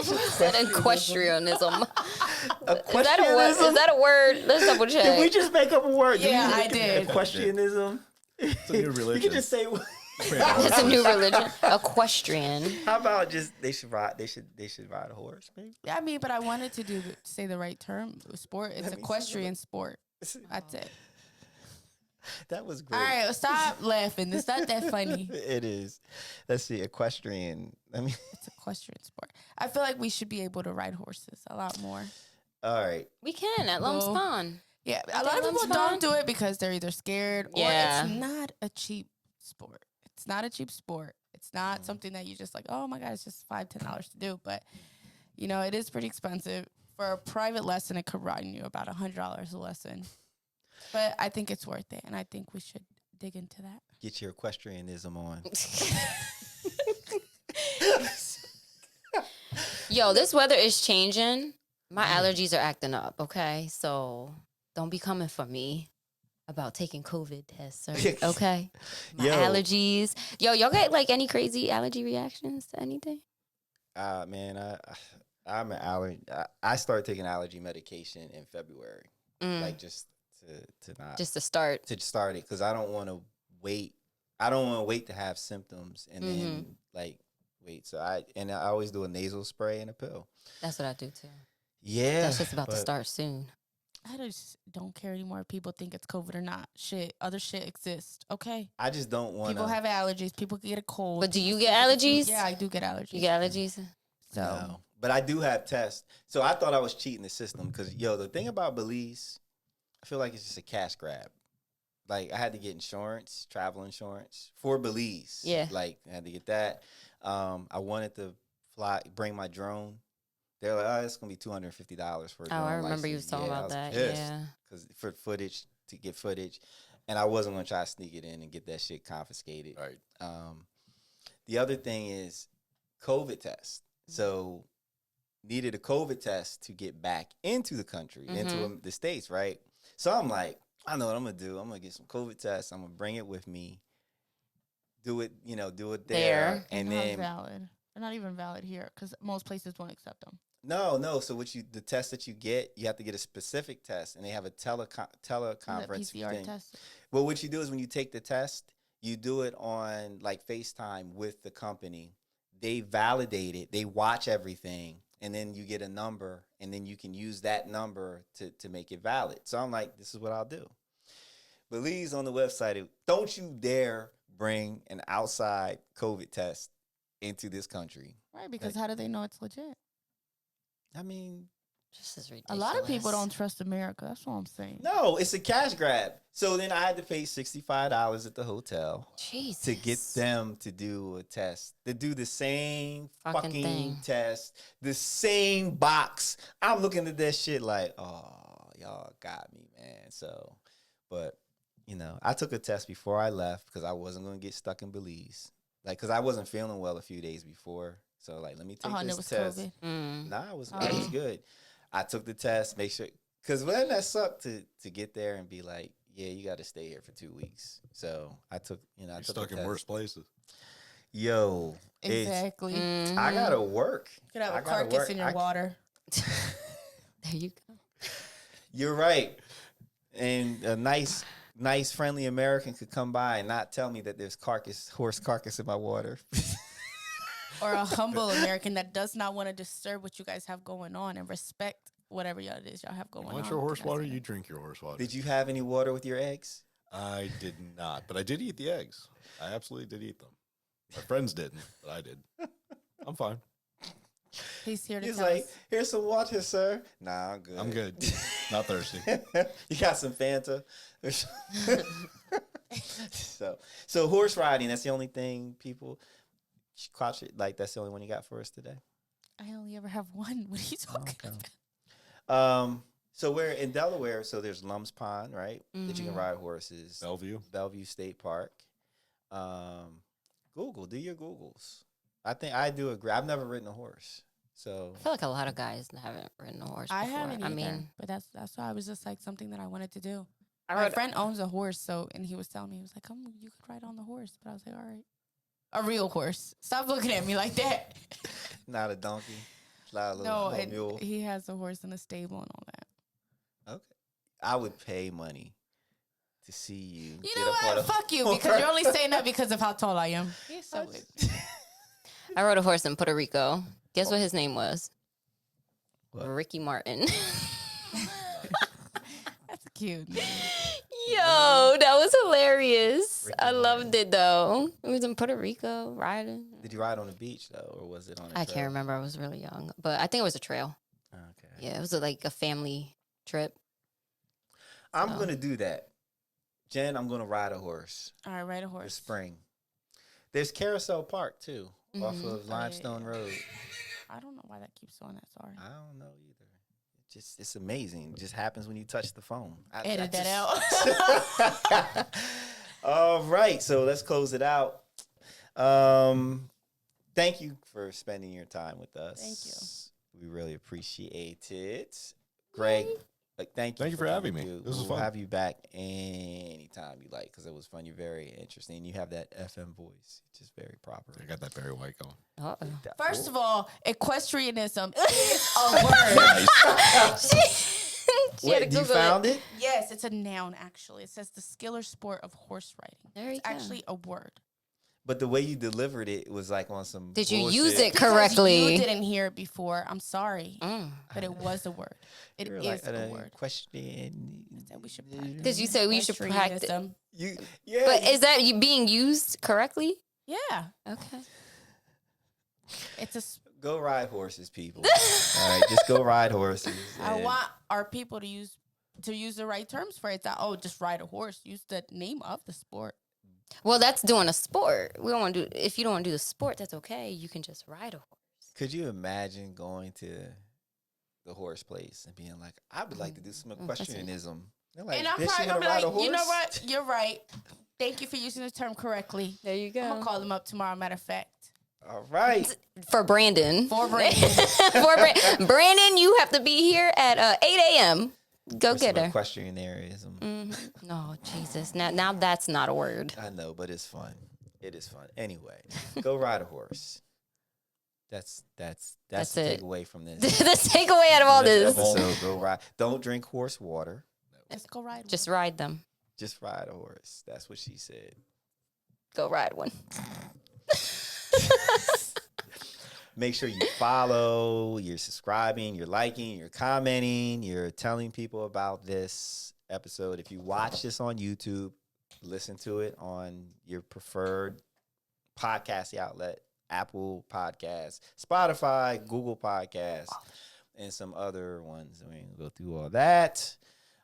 Speaker 2: Said equestrianism. Is that a word? Let's double check.
Speaker 1: Did we just make up a word?
Speaker 4: Yeah, I did.
Speaker 1: Equestrianism.
Speaker 3: It's a new
Speaker 1: You
Speaker 3: religion.
Speaker 1: can just say.
Speaker 2: It's a new religion. Equestrian.
Speaker 1: How about just they should ride a horse, maybe.
Speaker 4: Yeah, I mean, but I wanted to say the right term. Sport. It's
Speaker 1: Let me see.
Speaker 4: equestrian sport. That's it.
Speaker 1: That was great.
Speaker 4: All right, stop laughing. It's not that funny.
Speaker 1: It is. Let's see, equestrian. I mean,
Speaker 4: It's equestrian sport. I feel like we should be able to ride horses a lot more.
Speaker 1: all right.
Speaker 2: We can at Lum's
Speaker 4: Well,
Speaker 2: Pond.
Speaker 4: Yeah, a
Speaker 2: Ain't
Speaker 4: lot of
Speaker 2: that
Speaker 4: people
Speaker 2: Lum's
Speaker 4: don't
Speaker 2: Pond?
Speaker 4: do it because they're either scared or
Speaker 2: Yeah.
Speaker 4: it's not a cheap sport. It's not a cheap sport. It's not something that you just like, oh my God, it's just $5-10 to do. But, you know, it is pretty expensive. For a private lesson, it could run you about $100 a lesson. But I think it's worth it. And I think we should dig into that.
Speaker 1: Get your equestrianism on.
Speaker 2: Yo, this weather is changing. My allergies are acting up, okay? So don't be coming for me about taking COVID tests, okay? My
Speaker 1: Yo.
Speaker 2: allergies. Yo, y'all get like any crazy allergy reactions to anything?
Speaker 1: Man, I'm an allergy. I started taking allergy medication in February, like just to not
Speaker 2: Just to start.
Speaker 1: to start it because I don't want to wait. I don't want to wait to have symptoms and then like wait. So I always do a nasal spray and a pill.
Speaker 2: That's what I do too.
Speaker 1: Yeah,
Speaker 2: That's just about to
Speaker 1: but
Speaker 2: start soon.
Speaker 4: I just don't care anymore if people think it's COVID or not. Other shit exists. Okay.
Speaker 1: I just don't want
Speaker 4: People have allergies. People get a cold.
Speaker 2: But do you get allergies?
Speaker 4: Yeah, I do get allergies.
Speaker 2: You get allergies?
Speaker 4: So
Speaker 1: No. But I do have tests. So I thought I was cheating the system because, the thing about Belize, I feel like it's just a cash grab. Like, I had to get insurance, travel insurance for Belize.
Speaker 2: Yeah.
Speaker 1: Like, I had to get that. I wanted to bring my drone. They're like, oh, it's going to be $250 for a drone
Speaker 2: Oh, I remember you was
Speaker 1: license.
Speaker 2: talking about that.
Speaker 1: pissed
Speaker 2: Yeah.
Speaker 1: Because for footage, to get footage. And I wasn't going to try to sneak it in and get that shit confiscated.
Speaker 3: Right.
Speaker 1: The other thing is COVID test. So needed a COVID test to get back into the country, into the States, right? So I'm like, I know what I'm going to do. I'm going to get some COVID tests. I'm going to bring it with me. Do it, do it there. And
Speaker 4: they're
Speaker 1: then,
Speaker 4: not valid. They're not even valid here because most places won't accept them.
Speaker 1: no. So the test that you get, you have to get a specific test. And they have a teleconference
Speaker 4: PCR
Speaker 1: thing.
Speaker 4: test.
Speaker 1: Well, what you do is when you take the test, you do it on like FaceTime with the company. They validate it. They watch everything. And then you get a number. And then you can use that number to make it valid. So I'm like, this is what I'll do. Belize on the website, don't you dare bring an outside COVID test into this country.
Speaker 4: Right, because how do they know it's legit?
Speaker 1: I mean,
Speaker 2: Just as
Speaker 4: A
Speaker 2: ridiculous.
Speaker 4: lot of people don't trust America. That's what I'm saying.
Speaker 1: no, it's a cash grab. So then I had to pay $65 at the hotel
Speaker 2: Jesus.
Speaker 1: to get them to do a test, to do the same
Speaker 2: Fucking
Speaker 1: fucking
Speaker 2: thing.
Speaker 1: test, the same box. I'm looking at that shit like, oh, y'all got me, man. So, but, I took a test before I left because I wasn't going to get stuck in Belize. Like, because I wasn't feeling well a few days before. So, like, let me take
Speaker 4: And
Speaker 1: this
Speaker 4: it was
Speaker 1: test.
Speaker 4: COVID.
Speaker 1: Nah, it was good. I took the test, make sure, because when that sucked to get there and be like, yeah, you got to stay here for 2 weeks. So I took, I
Speaker 3: You're
Speaker 1: took
Speaker 3: stuck
Speaker 1: the
Speaker 3: in
Speaker 1: test.
Speaker 3: worse places.
Speaker 1: Yo,
Speaker 4: Exactly.
Speaker 2: Mm.
Speaker 1: I gotta work.
Speaker 4: You could have
Speaker 1: I
Speaker 4: a
Speaker 1: gotta
Speaker 4: carcass
Speaker 1: work.
Speaker 4: in your water.
Speaker 2: There you go.
Speaker 1: You're right. And a nice, friendly American could come by and not tell me that there's horse carcass in my water.
Speaker 4: Or a humble American that does not want to disturb what you guys have going on and respect whatever y'all it is y'all have going
Speaker 3: You
Speaker 4: on.
Speaker 3: want your horse
Speaker 4: That's
Speaker 3: water?
Speaker 4: it.
Speaker 3: You drink your horse water.
Speaker 1: Did you have any water with your eggs?
Speaker 3: I did not, but I did eat the eggs. I absolutely did eat them. My friends didn't, but I did. I'm fine.
Speaker 4: He's here to
Speaker 1: He's
Speaker 4: tell
Speaker 1: like,
Speaker 4: us.
Speaker 1: here's some water, sir. Nah, I'm good.
Speaker 3: I'm good. Not thirsty.
Speaker 1: You got some Fanta? so horse riding, that's the only thing people catch it. Like, that's the only one you got for us today?
Speaker 4: I only ever have one. What are you talking
Speaker 1: Okay.
Speaker 4: about?
Speaker 1: So we're in Delaware, so there's Lum's Pond, right? That you can
Speaker 2: Mhm.
Speaker 1: ride horses.
Speaker 3: Bellevue.
Speaker 1: State Park. Do your Googles. I think I do agree. I've never ridden a horse. So
Speaker 2: I feel like a lot of guys haven't ridden a horse before.
Speaker 4: I haven't either.
Speaker 2: I mean,
Speaker 4: but that's why I was just like something that I wanted to do.
Speaker 2: I
Speaker 4: My
Speaker 2: rode,
Speaker 4: friend owns a horse, and he was telling me, he was like, "Come, you could ride on the horse." But I was like, "All right, a real horse. Stop looking at me like that."
Speaker 1: not a donkey. Not a
Speaker 4: No,
Speaker 1: little mule.
Speaker 4: he has a horse in the stable and all that.
Speaker 1: Okay. I would pay money to see you.
Speaker 4: You
Speaker 1: get
Speaker 4: know
Speaker 1: up on
Speaker 4: what?
Speaker 1: a
Speaker 4: Fuck you, because you're only saying that because of how tall I am. He's so
Speaker 2: I rode a horse in Puerto Rico. Guess what his name was?
Speaker 1: What?
Speaker 2: Ricky Martin.
Speaker 4: That's cute. Man.
Speaker 2: Yo, that was hilarious.
Speaker 1: Ricky
Speaker 2: I
Speaker 1: Martin.
Speaker 2: loved it though. It was in Puerto Rico riding.
Speaker 1: Did you ride on the beach though, or was it on?
Speaker 2: I can't remember. I was really young, but I think it was a trail.
Speaker 1: Okay.
Speaker 2: Yeah, it was like a family trip.
Speaker 1: I'm
Speaker 2: So.
Speaker 1: gonna do that, Jen. I'm gonna ride a horse
Speaker 4: All right, ride a
Speaker 1: this
Speaker 4: horse.
Speaker 1: spring. There's Carousel Park too, off
Speaker 2: Mhm.
Speaker 1: of Limestone Road.
Speaker 4: I don't know why that keeps on that. Sorry.
Speaker 1: I don't know either. It's amazing. It just happens when you touch the phone.
Speaker 4: Edit that
Speaker 1: out. All right, so let's close it out. Thank you for spending your time with us.
Speaker 4: Thank you.
Speaker 1: We really appreciate it. Greg, thank you
Speaker 3: for having me.
Speaker 1: coming through.
Speaker 3: This was
Speaker 1: We'll
Speaker 3: fun.
Speaker 1: have you back anytime you like because it was fun. You're very interesting. You have that FM voice, just very proper.
Speaker 3: I got that Barry White going.
Speaker 2: Uh-oh.
Speaker 4: First of all, equestrianism is a word.
Speaker 2: She had to
Speaker 1: Wait, you
Speaker 2: Google
Speaker 1: found it?
Speaker 4: Yes, it's a noun, actually. It says the skill or sport of horse riding.
Speaker 2: There you
Speaker 4: It's
Speaker 2: go.
Speaker 4: actually a word.
Speaker 1: But the way you delivered it was like on some.
Speaker 2: Did you
Speaker 1: bullshit.
Speaker 2: use it
Speaker 4: Because
Speaker 2: correctly?
Speaker 4: you didn't hear it before. I'm sorry.
Speaker 2: Mm.
Speaker 4: But it was a word. It
Speaker 1: You were
Speaker 4: is
Speaker 1: like,
Speaker 4: a word.
Speaker 1: Question.
Speaker 4: I said we should practice.
Speaker 2: Did you say we should practice?
Speaker 4: Equestrianism.
Speaker 1: Yeah.
Speaker 2: But is that you being used correctly?
Speaker 4: Yeah.
Speaker 2: Okay.
Speaker 4: It's a.
Speaker 1: Go ride horses, people. All right, just go ride horses.
Speaker 4: I
Speaker 1: and-
Speaker 4: want our people to use the right terms for it. It's not, oh, just ride a horse. Use the name of the sport.
Speaker 2: Well, that's doing a sport. We don't want to do. If you don't want to do the sport, that's okay. You can just ride a horse.
Speaker 1: Could you imagine going to the horse place and being like, I would like to do some equestrianism? They're like,
Speaker 4: And I'm
Speaker 1: "Bitch,
Speaker 4: probably
Speaker 1: you
Speaker 4: gonna be
Speaker 1: wanna ride a
Speaker 4: like, you know
Speaker 1: horse?"
Speaker 4: what? You're right. Thank you for using the term correctly.
Speaker 2: There you
Speaker 4: I'm gonna call them up tomorrow. Matter of fact,
Speaker 1: All right.
Speaker 2: For Brandon.
Speaker 4: for Brandon.
Speaker 2: Brandon, you have to be here at 8 a.m. Go
Speaker 1: For
Speaker 2: get
Speaker 1: some
Speaker 2: her.
Speaker 1: equestrianism.
Speaker 2: No, Jesus. Now that's not a word.
Speaker 1: I know, but it's fun. It is fun. Anyway, go ride a horse. That's
Speaker 2: That's
Speaker 1: the
Speaker 2: it.
Speaker 1: takeaway from this.
Speaker 2: The takeaway out of all this,
Speaker 1: episode. Go ride. Don't drink horse water.
Speaker 4: Let's go ride.
Speaker 2: just ride them.
Speaker 1: Just ride a horse. That's what she said.
Speaker 2: Go ride one.
Speaker 1: Make sure you follow, you're subscribing, you're liking, you're commenting, you're telling people about this episode. If you watch this on YouTube, listen to it on your preferred podcasting outlet, Apple Podcasts, Spotify, Google Podcasts, and some other ones. We ain't gonna go through all that.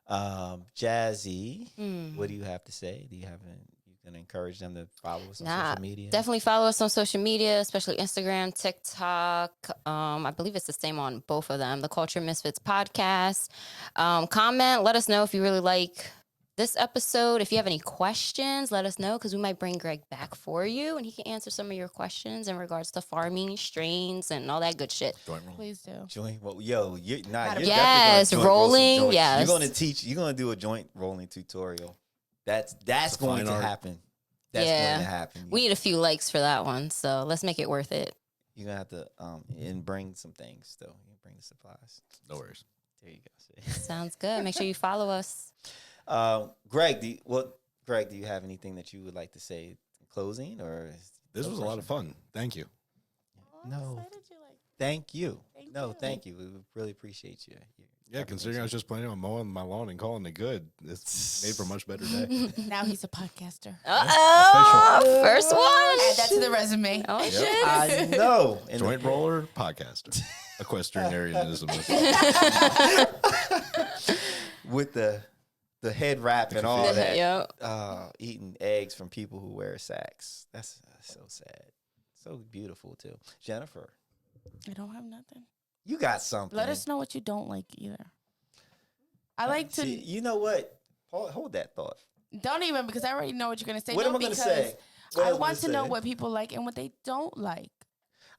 Speaker 1: Jazzy, what do you have to say? Do you have you can encourage them to follow us on social media?
Speaker 2: Definitely follow us on social media, especially Instagram, TikTok. I believe it's the same on both of them. The Cultured Misfits podcast. Comment. Let us know if you really like this episode. If you have any questions, let us know because we might bring Greg back for you and he can answer some of your questions in regards to farming, strains, and all that good shit.
Speaker 3: Joint roll.
Speaker 4: Please do.
Speaker 1: Joint, well, yo, you're not.
Speaker 2: Yes, rolling, yes.
Speaker 1: You're gonna teach. You're gonna do a joint rolling tutorial. That's going
Speaker 3: fine
Speaker 1: to
Speaker 3: art.
Speaker 1: happen. That's
Speaker 2: Yeah.
Speaker 1: going to happen.
Speaker 2: We need a few likes for that one, so let's make it worth it.
Speaker 1: You're gonna have to and bring some things though. You bring the supplies.
Speaker 3: No worries.
Speaker 1: There you go.
Speaker 2: Sounds good. Make sure you follow us.
Speaker 1: Greg, do you have anything that you would like to say in closing, or
Speaker 3: This was a lot of fun. Thank you.
Speaker 1: No.
Speaker 4: Excited you like.
Speaker 1: Thank you.
Speaker 4: Thank
Speaker 1: No,
Speaker 4: you.
Speaker 1: thank you. We really appreciate you.
Speaker 3: Yeah, considering I was just planning on mowing my lawn and calling it good, it's made for a much better day.
Speaker 4: Now he's a podcaster.
Speaker 2: Uh-oh. First one.
Speaker 4: Add that to the resume.
Speaker 2: Oh,
Speaker 3: Yep.
Speaker 2: shit.
Speaker 1: I know. And
Speaker 3: Joint roller podcaster. Equestrianism.
Speaker 1: with the head wrap and all that.
Speaker 2: Yep.
Speaker 1: Eating eggs from people who wear sacks. That's so sad. So beautiful too. Jennifer,
Speaker 4: I don't have nothing.
Speaker 1: you got something.
Speaker 4: Let us know what you don't like either. I like to.
Speaker 1: See, you know what? Hold that thought.
Speaker 4: Don't even, because I already know what you're gonna say.
Speaker 1: What
Speaker 4: No,
Speaker 1: am I gonna
Speaker 4: because
Speaker 1: say? What
Speaker 4: I
Speaker 1: else am I
Speaker 4: want to
Speaker 1: gonna
Speaker 4: know
Speaker 1: say?
Speaker 4: what people like and what they don't like.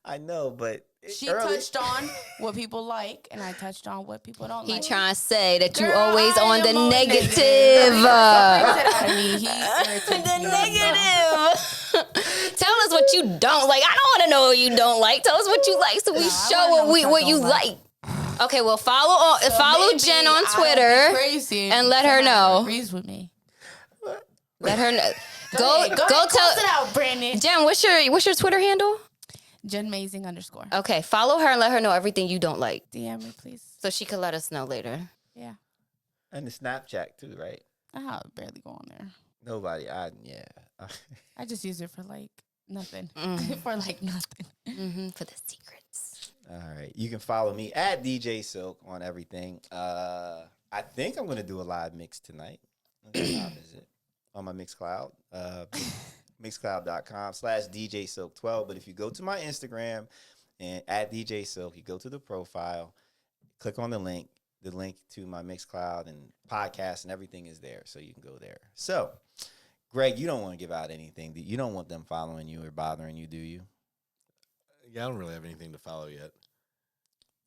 Speaker 1: I know, but
Speaker 4: She
Speaker 1: early-
Speaker 4: touched on what people like, and I touched on what people don't
Speaker 2: He
Speaker 4: like.
Speaker 2: trying to say that you
Speaker 4: Girl,
Speaker 2: always
Speaker 4: I
Speaker 2: on
Speaker 4: am
Speaker 2: the
Speaker 4: on
Speaker 2: negative.
Speaker 4: Brings it out of me. He irritates
Speaker 2: The
Speaker 4: me.
Speaker 2: negative. Tell us what you don't like. I don't want to know what you don't like. Tell us what you like so we
Speaker 4: No, I
Speaker 2: show
Speaker 4: wanna know
Speaker 2: what
Speaker 4: what I
Speaker 2: you
Speaker 4: don't
Speaker 2: like. Okay, well follow
Speaker 4: Maybe
Speaker 2: Jen on
Speaker 4: I'll
Speaker 2: Twitter
Speaker 4: be crazy
Speaker 2: and
Speaker 4: if
Speaker 2: let her
Speaker 4: somebody
Speaker 2: know.
Speaker 4: Agrees with me.
Speaker 2: Let her know.
Speaker 4: Go ahead,
Speaker 2: Go
Speaker 4: close it
Speaker 2: tell
Speaker 4: out, Brandon.
Speaker 2: Jen. What's your Twitter handle?
Speaker 4: Jenmazing _
Speaker 2: Okay, follow her and let her know everything you don't like,
Speaker 4: DM me, please.
Speaker 2: so she can let us know later.
Speaker 4: Yeah.
Speaker 1: and the Snapchat too, right?
Speaker 4: I barely go on there.
Speaker 1: Nobody. I
Speaker 4: just use it for like nothing.
Speaker 2: Mm.
Speaker 4: For like nothing.
Speaker 2: For the secrets.
Speaker 1: All right. You can follow me at DJ Silk on everything. I think I'm gonna do a live mix tonight. What time is it? On my Mixcloud. Mixcloud.com/DJ Silk 12. But if you go to my Instagram and at DJ Silk, you go to the profile, click on the link to my Mixcloud and podcast and everything is there. So you can go there. So Greg, you don't want to give out anything. You don't want them following you or bothering you, do you?
Speaker 3: Yeah, I don't really have anything to follow yet.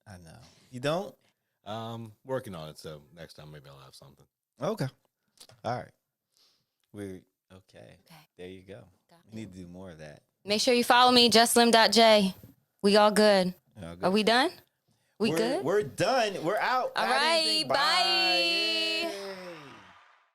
Speaker 1: I know. You don't?
Speaker 3: Working on it, so next time maybe I'll have something.
Speaker 1: Okay. All right. We're okay.
Speaker 2: Okay.
Speaker 1: There you go. We need to do more of that.
Speaker 2: Make sure you follow me, justslim.j. We all good.
Speaker 1: All good.
Speaker 2: Are we done? We're good?
Speaker 1: We're done. We're out.
Speaker 2: All
Speaker 1: I didn't
Speaker 2: right.
Speaker 1: think-
Speaker 2: Bye.